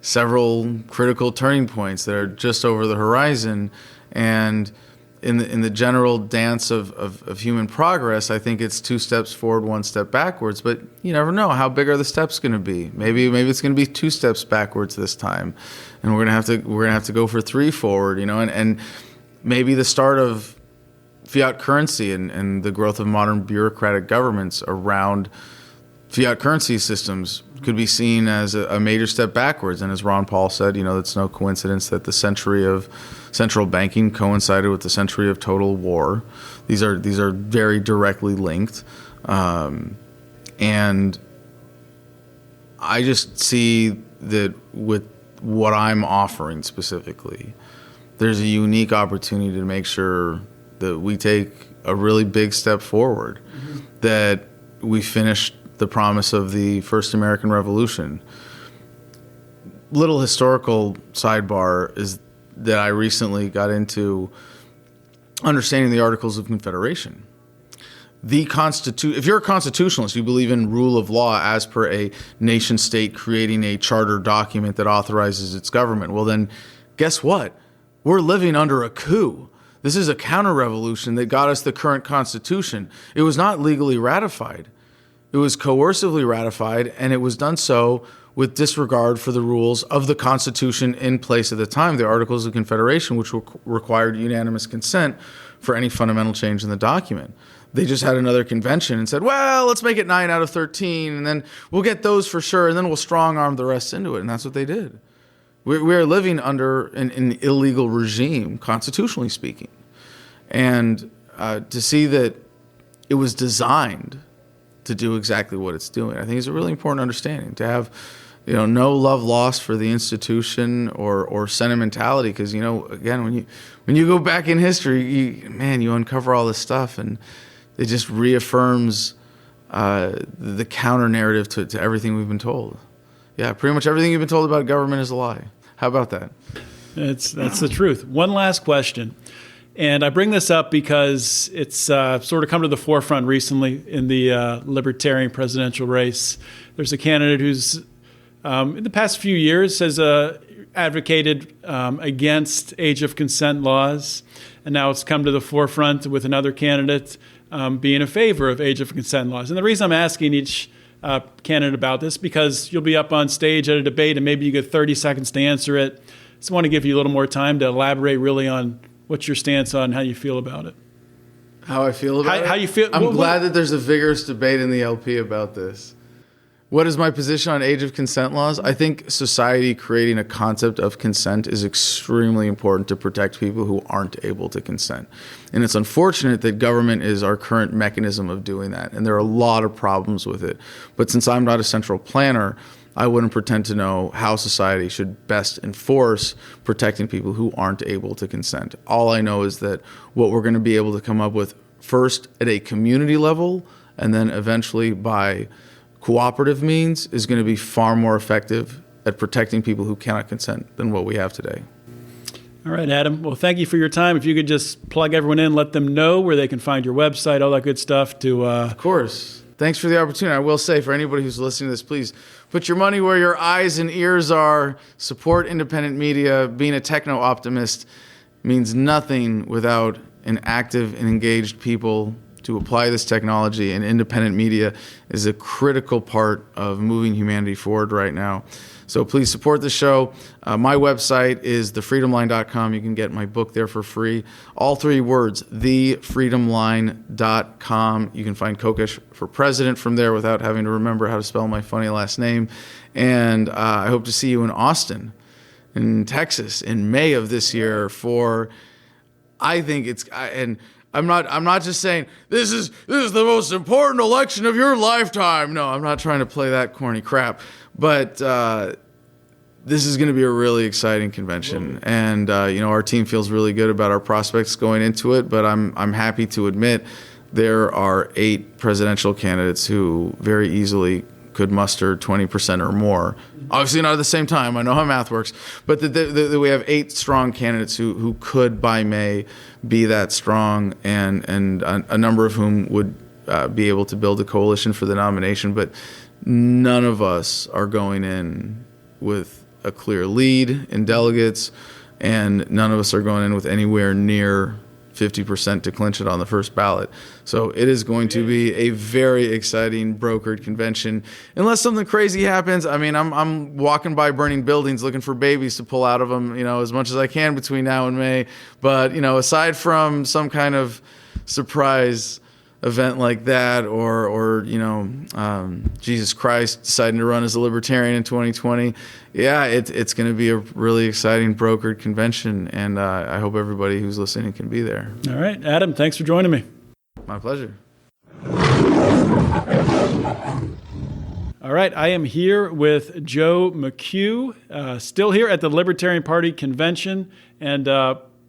Speaker 4: several critical turning points that are just over the horizon. And in the general dance of human progress, I think it's 2 steps forward, 1 step backwards. But you never know, how big are the steps going to be? Maybe it's going to be 2 steps backwards this time, and we're gonna have to go for 3 forward. And maybe the start of fiat currency and the growth of modern bureaucratic governments around fiat currency systems could be seen as a major step backwards. And as Ron Paul said, it's no coincidence that the century of central banking coincided with the century of total war. These are very directly linked. And I just see that with what I'm offering specifically, there's a unique opportunity to make sure that we take a really big step forward, that we finish the promise of the first American Revolution. Little historical sidebar is that I recently got into understanding the Articles of Confederation. If you're a constitutionalist, you believe in rule of law as per a nation state creating a charter document that authorizes its government. Well, then guess what? We're living under a coup. This is a counter-revolution that got us the current Constitution. It was not legally ratified. It was coercively ratified, and it was done so with disregard for the rules of the Constitution in place at the time, the Articles of Confederation, which required unanimous consent for any fundamental change in the document. They just had another convention and said, well, let's make it 9 out of 13, and then we'll get those for sure, and then we'll strong-arm the rest into it, and that's what they did. We're living under an illegal regime, constitutionally speaking. And to see that it was designed to do exactly what it's doing, I think is a really important understanding. To have, no love lost for the institution or sentimentality, because again, when you go back in history, you uncover all this stuff, and it just reaffirms the counter narrative to everything we've been told. Yeah, pretty much everything you've been told about government is a lie. How about that?
Speaker 2: That's the truth. One last question. And I bring this up because it's sort of come to the forefront recently in the Libertarian presidential race. There's a candidate who's, in the past few years, has advocated against age of consent laws. And now it's come to the forefront with another candidate being in favor of age of consent laws. And the reason I'm asking each candidate about this, because you'll be up on stage at a debate and maybe you get 30 seconds to answer it. Just want to give you a little more time to elaborate really on what's your stance on how you feel about it.
Speaker 4: How I feel about it?
Speaker 2: How you feel?
Speaker 4: I'm glad that there's a vigorous debate in the LP about this. What is my position on age of consent laws? I think society creating a concept of consent is extremely important to protect people who aren't able to consent. And it's unfortunate that government is our current mechanism of doing that. And there are a lot of problems with it. But since I'm not a central planner, I wouldn't pretend to know how society should best enforce protecting people who aren't able to consent. All I know is that what we're going to be able to come up with first at a community level and then eventually by cooperative means is going to be far more effective at protecting people who cannot consent than what we have today.
Speaker 2: All right, Adam. Well, thank you for your time. If you could just plug everyone in, let them know where they can find your website, all that good stuff.
Speaker 4: Of course. Thanks for the opportunity. I will say, for anybody who's listening to this, please put your money where your eyes and ears are. Support independent media. Being a techno-optimist means nothing without an active and engaged people to apply this technology, and independent media is a critical part of moving humanity forward right now. So please support the show. My website is thefreedomline.com. You can get my book there for free. All 3 words, thefreedomline.com. You can find Kokesh for president from there without having to remember how to spell my funny last name. And I hope to see you in Austin, in Texas, in May of this year for, I think it's, and I'm not just saying this is the most important election of your lifetime. No, I'm not trying to play that corny crap. But this is going to be a really exciting convention, and our team feels really good about our prospects going into it. But I'm happy to admit there are 8 presidential candidates who very easily could muster 20% or more. Obviously not at the same time. I know how math works. But that we have 8 strong candidates who could by May be that strong, and a number of whom would be able to build a coalition for the nomination. But none of us are going in with a clear lead in delegates, and none of us are going in with anywhere near 50% to clinch it on the first ballot. So it is going to be a very exciting brokered convention, unless something crazy happens. I mean, I'm walking by burning buildings looking for babies to pull out of them, as much as I can between now and May. But, aside from some kind of surprise event like that, or Jesus Christ deciding to run as a Libertarian in 2020, it's going to be a really exciting brokered convention, and I hope everybody who's listening can be there.
Speaker 2: All right, Adam, thanks for joining me.
Speaker 4: My pleasure.
Speaker 2: All right, I am here with Joe McHugh, still here at the Libertarian Party convention, and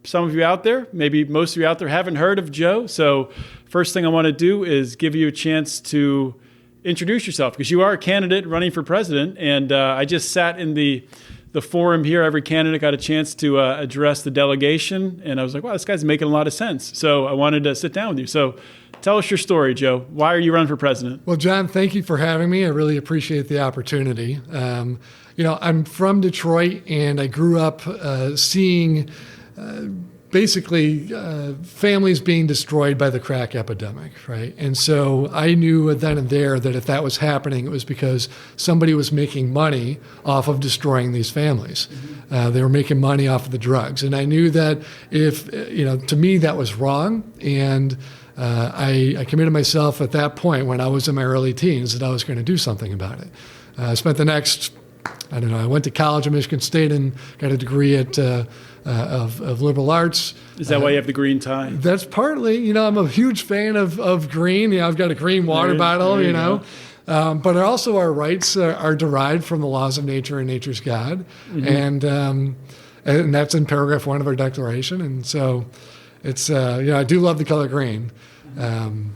Speaker 2: some of you out there, maybe most of you out there, haven't heard of Joe. So first thing I want to do is give you a chance to introduce yourself, because you are a candidate running for president. And I just sat in the forum here. Every candidate got a chance to address the delegation. And I was like, wow, this guy's making a lot of sense. So I wanted to sit down with you. So tell us your story, Joe. Why are you running for president?
Speaker 5: Well, John, thank you for having me. I really appreciate the opportunity. I'm from Detroit, and I grew up seeing basically families being destroyed by the crack epidemic, right? And so I knew then and there that if that was happening, it was because somebody was making money off of destroying these families. They were making money off of the drugs. And I knew that if, to me, that was wrong. And I committed myself at that point when I was in my early teens that I was going to do something about it. I spent the next, I went to college at Michigan State and got a degree of liberal arts.
Speaker 2: Is that why you have the green tie?
Speaker 5: That's partly, I'm a huge fan of green. I've got a green water bottle, but also our rights are derived from the laws of nature and nature's God. And that's in paragraph 1 of our declaration. And so it's, I do love the color green. And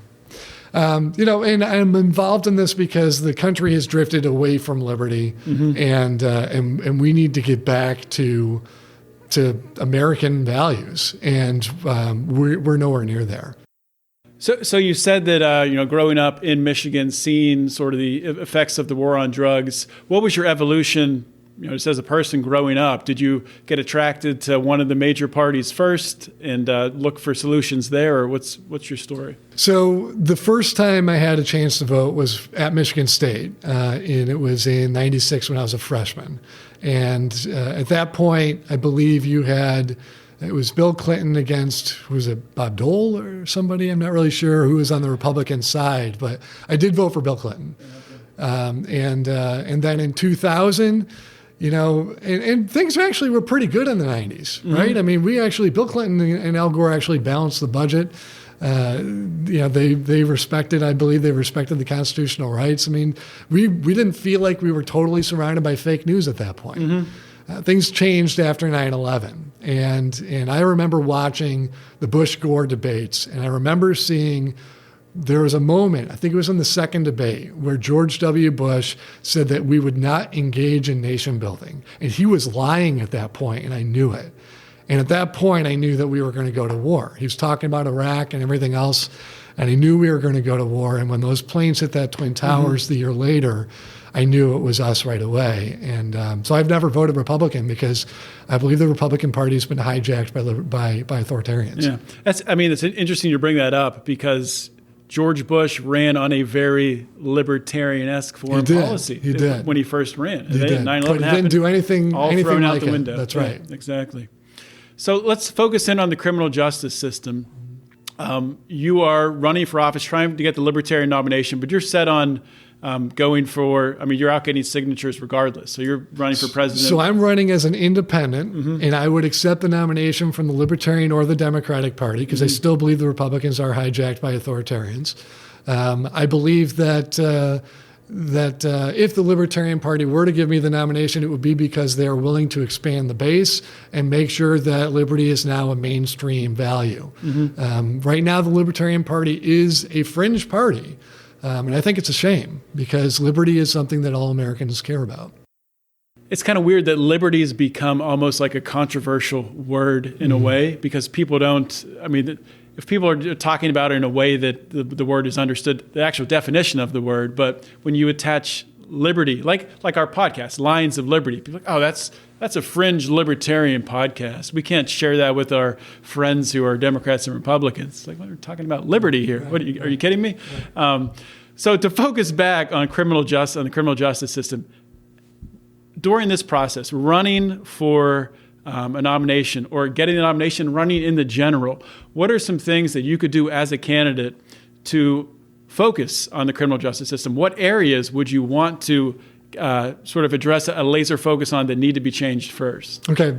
Speaker 5: I'm involved in this because the country has drifted away from liberty, and we need to get back to American values, and we're nowhere near there.
Speaker 2: So you said that growing up in Michigan, seeing sort of the effects of the war on drugs. What was your evolution? Just as a person growing up, did you get attracted to one of the major parties first and look for solutions there, or what's your story?
Speaker 5: So the first time I had a chance to vote was at Michigan State, and it was in '96 when I was a freshman. And at that point, I believe it was Bill Clinton against, who was it, Bob Dole or somebody? I'm not really sure who was on the Republican side, but I did vote for Bill Clinton. And then in 2000, and things actually were pretty good in the 90s, right? I mean, Bill Clinton and Al Gore actually balanced the budget. They respected the constitutional rights. I mean, we didn't feel like we were totally surrounded by fake news at that point. Things changed after 9/11. And I remember watching the Bush-Gore debates, and I remember seeing there was a moment, I think it was in the second debate, where George W. Bush said that we would not engage in nation building. And he was lying at that point, and I knew it. And at that point, I knew that we were going to go to war. He was talking about Iraq and everything else, and I knew we were going to go to war. And when those planes hit that Twin Towers the year later, I knew it was us right away. And so I've never voted Republican because I believe the Republican Party has been hijacked by authoritarians.
Speaker 2: Yeah, it's interesting you bring that up because George Bush ran on a very libertarian-esque foreign policy.
Speaker 5: He did.
Speaker 2: When he first ran.
Speaker 5: He did.
Speaker 2: 9/11
Speaker 5: but he didn't do anything
Speaker 2: thrown out
Speaker 5: like
Speaker 2: the window.
Speaker 5: That's right.
Speaker 2: Yeah, exactly. So let's focus in on the criminal justice system. You are running for office, trying to get the Libertarian nomination, but you're set on going for, you're out getting signatures regardless. So you're running for president.
Speaker 5: So I'm running as an independent, and I would accept the nomination from the Libertarian or the Democratic Party because I still believe the Republicans are hijacked by authoritarians. I believe that if the Libertarian Party were to give me the nomination, it would be because they are willing to expand the base and make sure that liberty is now a mainstream value. Right now, the Libertarian Party is a fringe party. And I think it's a shame because liberty is something that all Americans care about.
Speaker 2: It's kind of weird that liberty has become almost like a controversial word in a way because people don't, if people are talking about it in a way that the word is understood, the actual definition of the word, but when you attach liberty, like our podcast, Lions of Liberty, people are like, oh, that's a fringe libertarian podcast. We can't share that with our friends who are Democrats and Republicans. Like, we're talking about liberty here. What, are you kidding me? So to focus back on the criminal justice system, during this process, running for a nomination or getting a nomination, running in the general, what are some things that you could do as a candidate to focus on the criminal justice system? What areas would you want to sort of address a laser focus on that need to be changed first?
Speaker 5: Okay.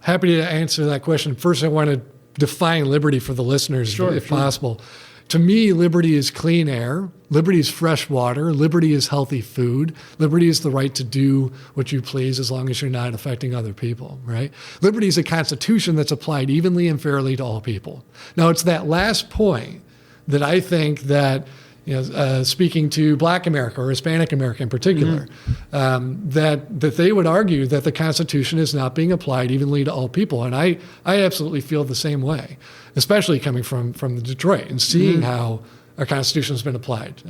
Speaker 5: Happy to answer that question. First, I want to define liberty for the listeners, if possible. To me, liberty is clean air. Liberty is fresh water. Liberty is healthy food. Liberty is the right to do what you please as long as you're not affecting other people, right? Liberty is a constitution that's applied evenly and fairly to all people. Now, it's that last point that I think that, speaking to Black America or Hispanic America in particular, that they would argue that the Constitution is not being applied evenly to all people. And I absolutely feel the same way, especially coming from Detroit and seeing how our Constitution has been applied.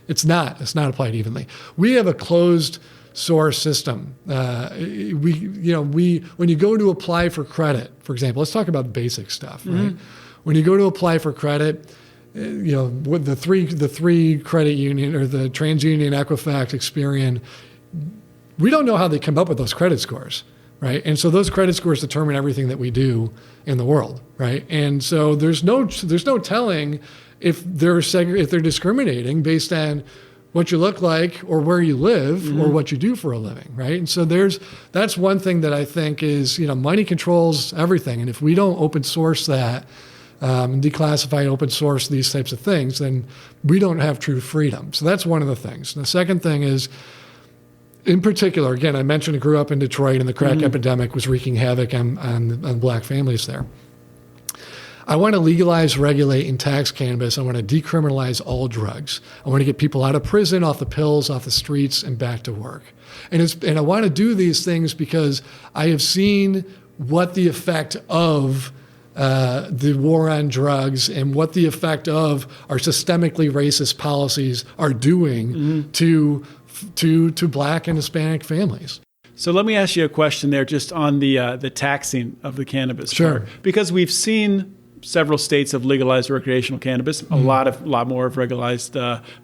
Speaker 5: It's not applied evenly. We have a closed source system. When you go to apply for credit, for example, let's talk about basic stuff, right? When you go to apply for credit, with the three credit union or the TransUnion, Equifax, Experian, we don't know how they come up with those credit scores, right? And so those credit scores determine everything that we do in the world, right? And so there's no telling if they're discriminating based on what you look like or where you live or what you do for a living, right? And so that's one thing that I think is, money controls everything. And if we don't open source that, declassify and open source these types of things, then we don't have true freedom. So that's one of the things. And the second thing is, in particular, again, I mentioned I grew up in Detroit and the crack epidemic was wreaking havoc on black families there. I want to legalize, regulate, and tax cannabis. I want to decriminalize all drugs. I want to get people out of prison, off the pills, off the streets, and back to work. And I want to do these things because I have seen what the effect of the war on drugs and what the effect of our systemically racist policies are doing to Black and Hispanic families.
Speaker 2: So let me ask you a question there, just on the taxing of the cannabis.
Speaker 5: Sure.
Speaker 2: Part. Because we've seen several states have legalized recreational cannabis. A lot more have legalized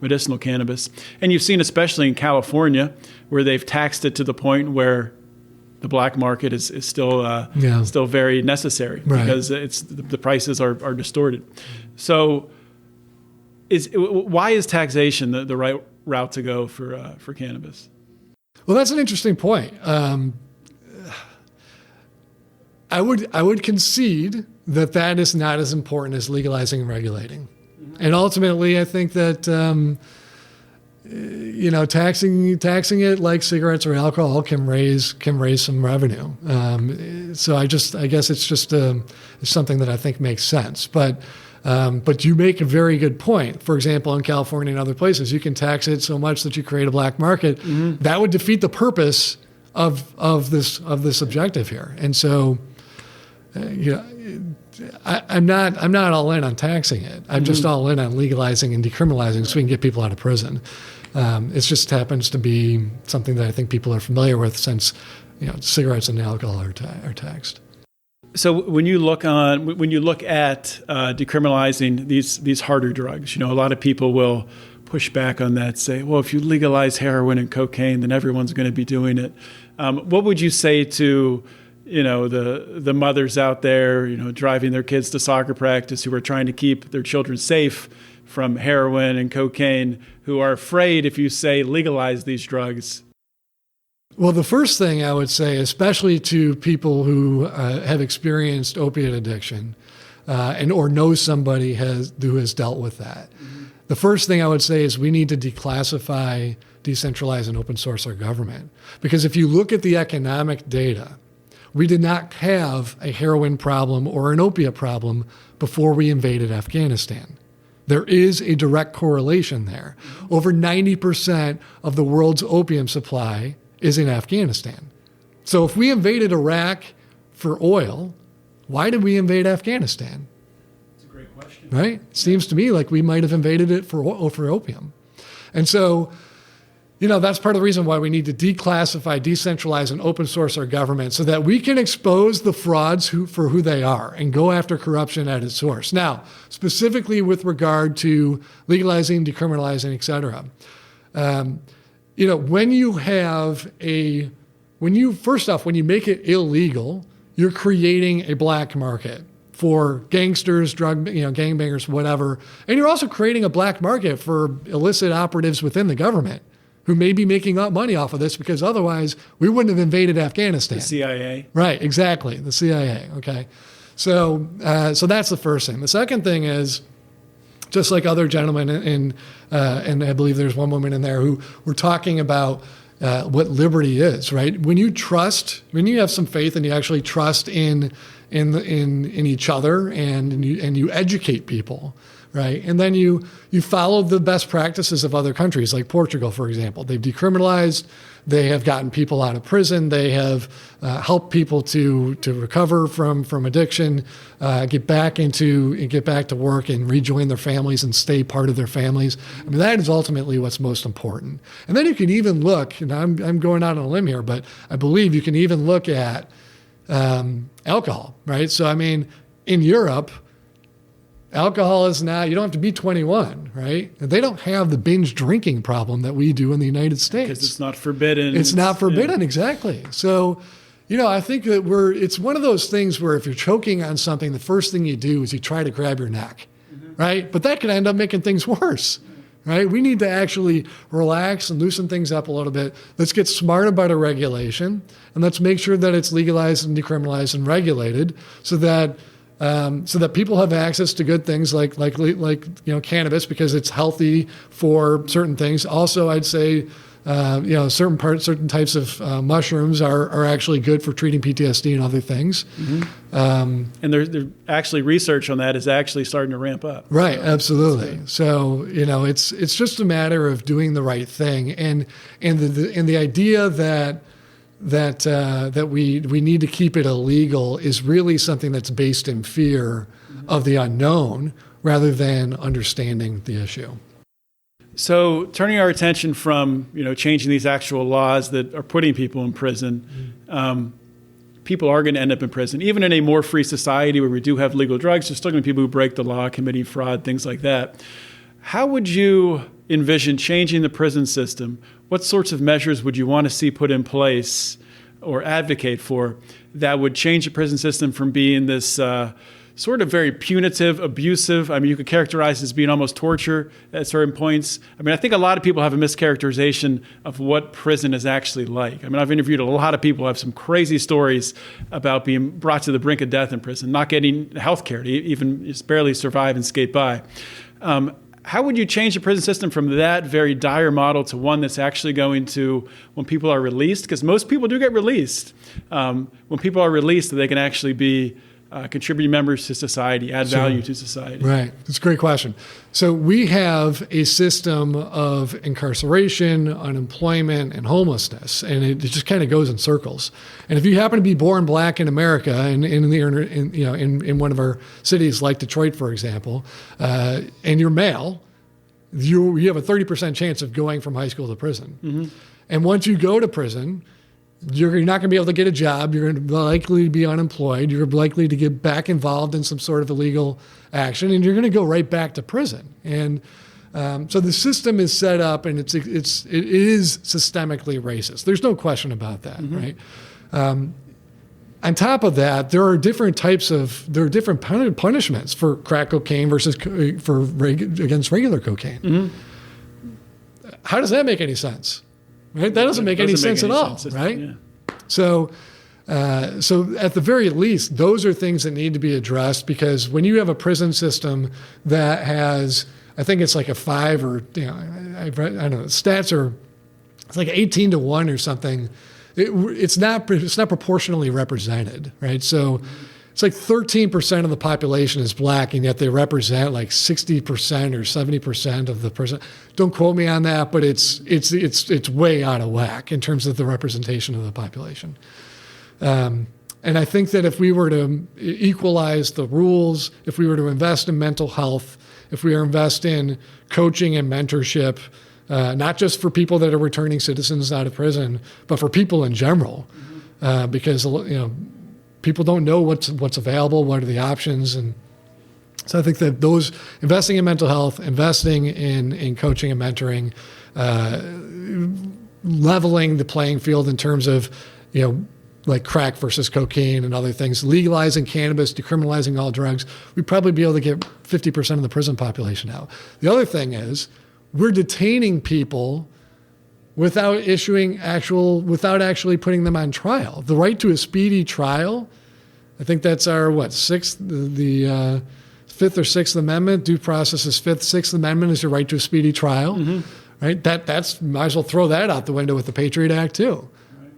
Speaker 2: medicinal cannabis, and you've seen, especially in California, where they've taxed it to the point where the black market is still very necessary,
Speaker 5: right,
Speaker 2: because the prices are distorted. So, why is taxation the right route to go for cannabis?
Speaker 5: Well, that's an interesting point. I would concede that is not as important as legalizing and regulating. And ultimately, I think that taxing it like cigarettes or alcohol can raise some revenue. So I guess it's just it's something that I think makes sense. But you make a very good point. For example, in California and other places, you can tax it so much that you create a black market. That would defeat the purpose of this objective here. And so, I'm not all in on taxing it. I'm just all in on legalizing and decriminalizing so we can get people out of prison. It just happens to be something that I think people are familiar with since cigarettes and alcohol are taxed.
Speaker 2: So when you look at decriminalizing these harder drugs, a lot of people will push back on that, say, well, if you legalize heroin and cocaine, then everyone's going to be doing it. What would you say to the mothers out there, driving their kids to soccer practice, who are trying to keep their children safe from heroin and cocaine, who are afraid if you say legalize these drugs?
Speaker 5: Well, the first thing I would say, especially to people who have experienced opiate addiction or know somebody who has dealt with that, the first thing I would say is we need to declassify, decentralize, and open source our government. Because if you look at the economic data, we did not have a heroin problem or an opiate problem before we invaded Afghanistan. There is a direct correlation there. Over 90% of the world's opium supply is in Afghanistan. So if we invaded Iraq for oil, why did we invade Afghanistan?
Speaker 2: That's a great question.
Speaker 5: Right? It seems to me like we might have invaded it for opium. And so, that's part of the reason why we need to declassify, decentralize, and open source our government so that we can expose the frauds for who they are and go after corruption at its source. Now, specifically with regard to legalizing, decriminalizing, et cetera, when you make it illegal, you're creating a black market for gangsters, gangbangers, whatever. And you're also creating a black market for illicit operatives within the government who may be making up money off of this, because otherwise we wouldn't have invaded Afghanistan.
Speaker 2: The CIA.
Speaker 5: Right, exactly, the CIA, okay. So that's the first thing. The second thing is, just like other gentlemen, and I believe there's one woman in there who were talking about what liberty is, right? When you have some faith and you actually trust in each other and you educate people, right? And then you follow the best practices of other countries, like Portugal, for example. They've decriminalized. They have gotten people out of prison. They have helped people to recover from addiction, get back to work and rejoin their families and stay part of their families. I mean, that is ultimately what's most important. And then you can even look, and I'm going out on a limb here, but I believe you can even look at alcohol, right? So, I mean, in Europe, alcohol is not, you don't have to be 21, right? They don't have the binge drinking problem that we do in the United States.
Speaker 2: Because it's not forbidden.
Speaker 5: It's not forbidden, exactly. So, I think that it's one of those things where if you're choking on something, the first thing you do is you try to grab your neck, right? But that can end up making things worse, right? We need to actually relax and loosen things up a little bit. Let's get smart about our regulation, and let's make sure that it's legalized and decriminalized and regulated so that people have access to good things like cannabis, because it's healthy for certain things. Also, I'd say certain types of mushrooms are actually good for treating PTSD and other things.
Speaker 2: And there's actually research on that is actually starting to ramp up.
Speaker 5: Right, absolutely. So it's just a matter of doing the right thing, and the idea that we need to keep it illegal is really something that's based in fear of the unknown rather than understanding the issue.
Speaker 2: So turning our attention from changing these actual laws that are putting people in prison, people are going to end up in prison. Even in a more free society where we do have legal drugs, there's still going to be people who break the law, committing fraud, things like that. How would you envision changing the prison system? What sorts of measures would you want to see put in place or advocate for that would change the prison system from being this sort of very punitive, abusive? I mean, you could characterize it as being almost torture at certain points. I mean, I think a lot of people have a mischaracterization of what prison is actually like. I mean, I've interviewed a lot of people who have some crazy stories about being brought to the brink of death in prison, not getting health care to even just barely survive and skate by. How would you change the prison system from that very dire model to one that's actually going to, when people are released, because most people do get released, when people are released, that they can actually be contributing members to society, add value to society?
Speaker 5: Right. That's a great question. So we have a system of incarceration, unemployment, and homelessness, and it just kind of goes in circles. And if you happen to be born black in America, and in one of our cities like Detroit, for example, and you're male, you have a 30% chance of going from high school to prison. Mm-hmm. And once you go to prison, you're not going to be able to get a job. You're going to likely be unemployed. You're likely to get back involved in some sort of illegal action, and you're going to go right back to prison. And so the system is set up, and it is systemically racist. There's no question about that, mm-hmm. right? On top of that, there are different punishments for crack cocaine versus against regular cocaine. Mm-hmm. How does that make any sense? Right? That doesn't make any sense at all, right? Yeah. So at the very least, those are things that need to be addressed, because when you have a prison system that has, I think it's like a 5 or, I don't know, stats are, it's like 18-1 or something. It's not proportionally represented, right? So it's like 13% of the population is black, and yet they represent like 60% or 70% of the person. Don't quote me on that, but it's way out of whack in terms of the representation of the population. And I think that if we were to equalize the rules, if we were to invest in mental health, if we were to invest in coaching and mentorship, not just for people that are returning citizens out of prison, but for people in general, because people don't know what's available, what are the options, and so I think that those investing in mental health, investing in coaching and mentoring, leveling the playing field in terms of like crack versus cocaine and other things, legalizing cannabis, decriminalizing all drugs, we'd probably be able to get 50% of the prison population out. The other thing is we're detaining people without actually putting them on trial. The right to a speedy trial, I think that's our, the Fifth or Sixth Amendment. Due process is Fifth. Sixth Amendment is your right to a speedy trial, mm-hmm. right? That's might as well throw that out the window with the Patriot Act too.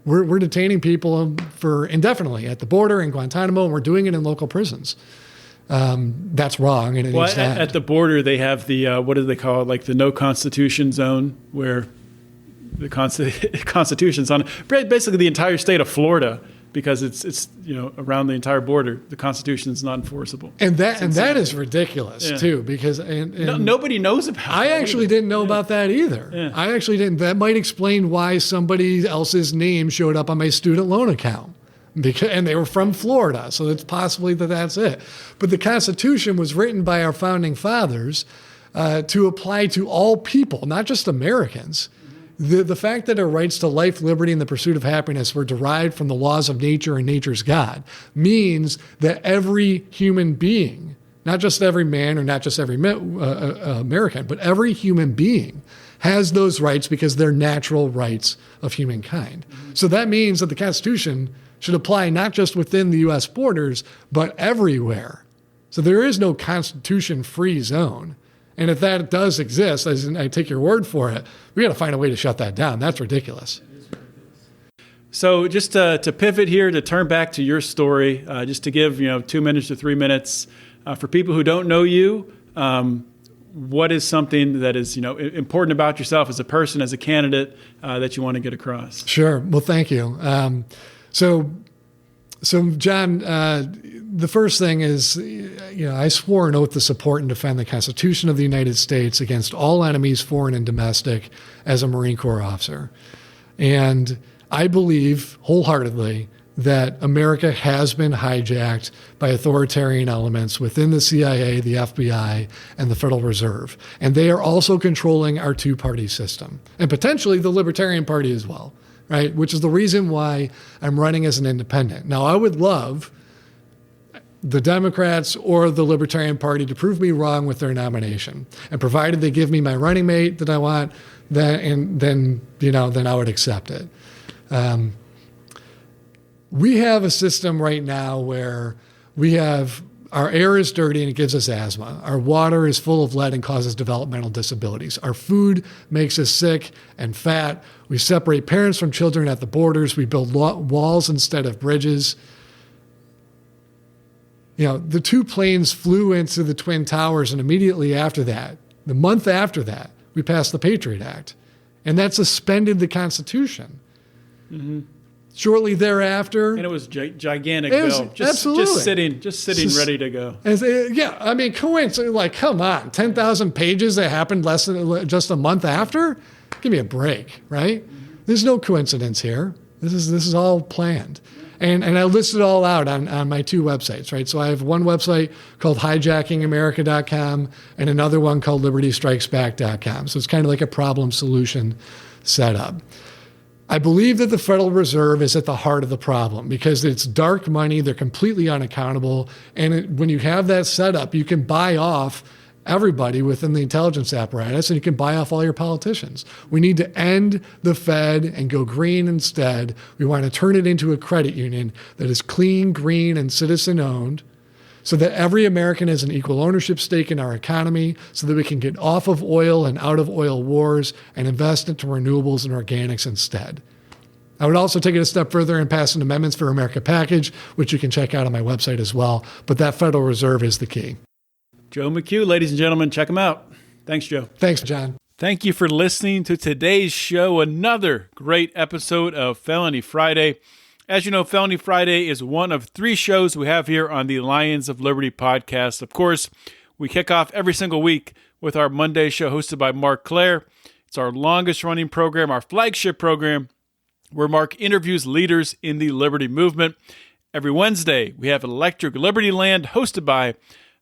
Speaker 5: Right. We're detaining people for indefinitely at the border in Guantanamo, and we're doing it in local prisons. that's wrong. And it needs to end.
Speaker 2: At the border, they have the, what do they call it? Like the no constitution zone, where the Constitution's on basically the entire state of Florida, because it's around the entire border. The Constitution is not enforceable.
Speaker 5: And that is ridiculous too, because
Speaker 2: nobody knows about it.
Speaker 5: I actually didn't know about that either.
Speaker 2: Yeah.
Speaker 5: I actually didn't. That might explain why somebody else's name showed up on my student loan account. And they were from Florida, so it's possibly that's it. But the Constitution was written by our founding fathers to apply to all people, not just Americans. The fact that our rights to life, liberty, and the pursuit of happiness were derived from the laws of nature and nature's God means that every human being, not just every man or not just every American, but every human being has those rights because they're natural rights of humankind. So that means that the Constitution should apply not just within the U.S. borders, but everywhere. So there is no Constitution-free zone. And if that does exist, as I take your word for it, we got to find a way to shut that down. That's ridiculous.
Speaker 2: So just to pivot here, to turn back to your story, just to give 2 minutes to 3 minutes for people who don't know you, what is something that is important about yourself as a person, as a candidate, that you want to get across?
Speaker 5: Sure. Well, thank you. So John, the first thing is, I swore an oath to support and defend the Constitution of the United States against all enemies, foreign and domestic, as a Marine Corps officer. And I believe wholeheartedly that America has been hijacked by authoritarian elements within the CIA, the FBI, and the Federal Reserve. And they are also controlling our two-party system, and potentially the Libertarian Party as well, right? Which is the reason why I'm running as an independent. Now, I would love the Democrats or the Libertarian Party to prove me wrong with their nomination. And provided they give me my running mate that I want, then I would accept it. We have a system right now where our air is dirty and it gives us asthma. Our water is full of lead and causes developmental disabilities. Our food makes us sick and fat. We separate parents from children at the borders. We build walls instead of bridges. The two planes flew into the Twin Towers, and immediately after that, the month after that, we passed the Patriot Act. And that suspended the Constitution. Mm-hmm. Shortly thereafter,
Speaker 2: and it was gigantic bill.
Speaker 5: Absolutely.
Speaker 2: just sitting ready to go.
Speaker 5: Coincidentally, come on, 10,000 pages that happened less than just a month after. Give me a break, right? Mm-hmm. There's no coincidence here. This is all planned, and I list it all out on my two websites, right? So I have one website called hijackingamerica.com and another one called libertystrikesback.com. So it's kind of like a problem solution setup. I believe that the Federal Reserve is at the heart of the problem because it's dark money. They're completely unaccountable. And when you have that setup, you can buy off everybody within the intelligence apparatus and you can buy off all your politicians. We need to end the Fed and go green instead. We want to turn it into a credit union that is clean, green, and citizen-owned, so that every American has an equal ownership stake in our economy, so that we can get off of oil and out of oil wars and invest into renewables and organics instead. I would also take it a step further and pass an Amendments for America package, which you can check out on my website as well. But that Federal Reserve is the key.
Speaker 2: Joe McHugh, ladies and gentlemen, check him out. Thanks, Joe.
Speaker 5: Thanks, John.
Speaker 2: Thank you for listening to today's show, another great episode of Felony Friday. As you know, Felony Friday is one of 3 shows we have here on the Lions of Liberty podcast. Of course, we kick off every single week with our Monday show hosted by Mark Claire. It's our longest running program, our flagship program, where Mark interviews leaders in the Liberty movement. Every Wednesday, we have Electric Liberty Land hosted by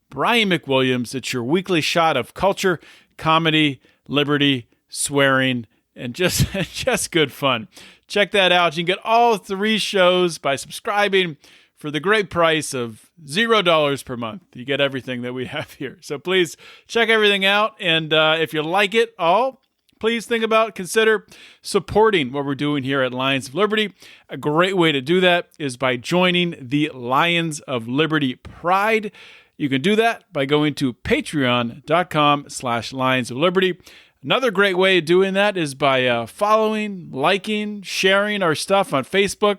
Speaker 2: Brian McWilliams. It's your weekly shot of culture, comedy, liberty, swearing, and just good fun. Check that out. You can get all 3 shows by subscribing for the great price of $0 per month. You get everything that we have here. So please check everything out. And if you like it all, please consider supporting what we're doing here at Lions of Liberty. A great way to do that is by joining the Lions of Liberty Pride. You can do that by going to patreon.com/Lions of Liberty. Another great way of doing that is by following, liking, sharing our stuff on Facebook,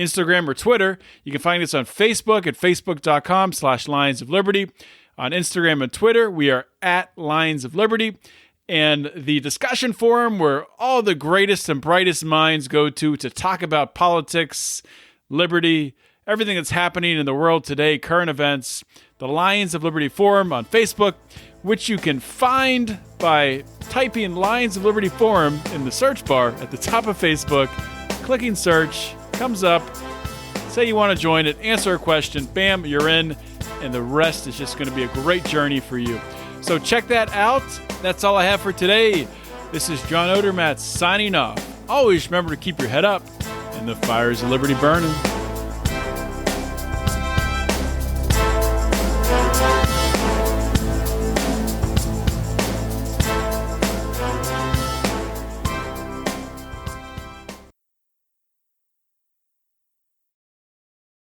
Speaker 2: Instagram, or Twitter. You can find us on Facebook at facebook.com/Lions of Liberty. On Instagram and Twitter, we are at Lions of Liberty. And the discussion forum where all the greatest and brightest minds go to talk about politics, liberty, everything that's happening in the world today, current events, the Lions of Liberty Forum on Facebook, which you can find by typing Lions of Liberty Forum in the search bar at the top of Facebook, clicking search, comes up, say you want to join it, answer a question, bam, you're in, and the rest is just going to be a great journey for you. So check that out. That's all I have for today. This is John Odermatt signing off. Always remember to keep your head up and the fires of liberty burning.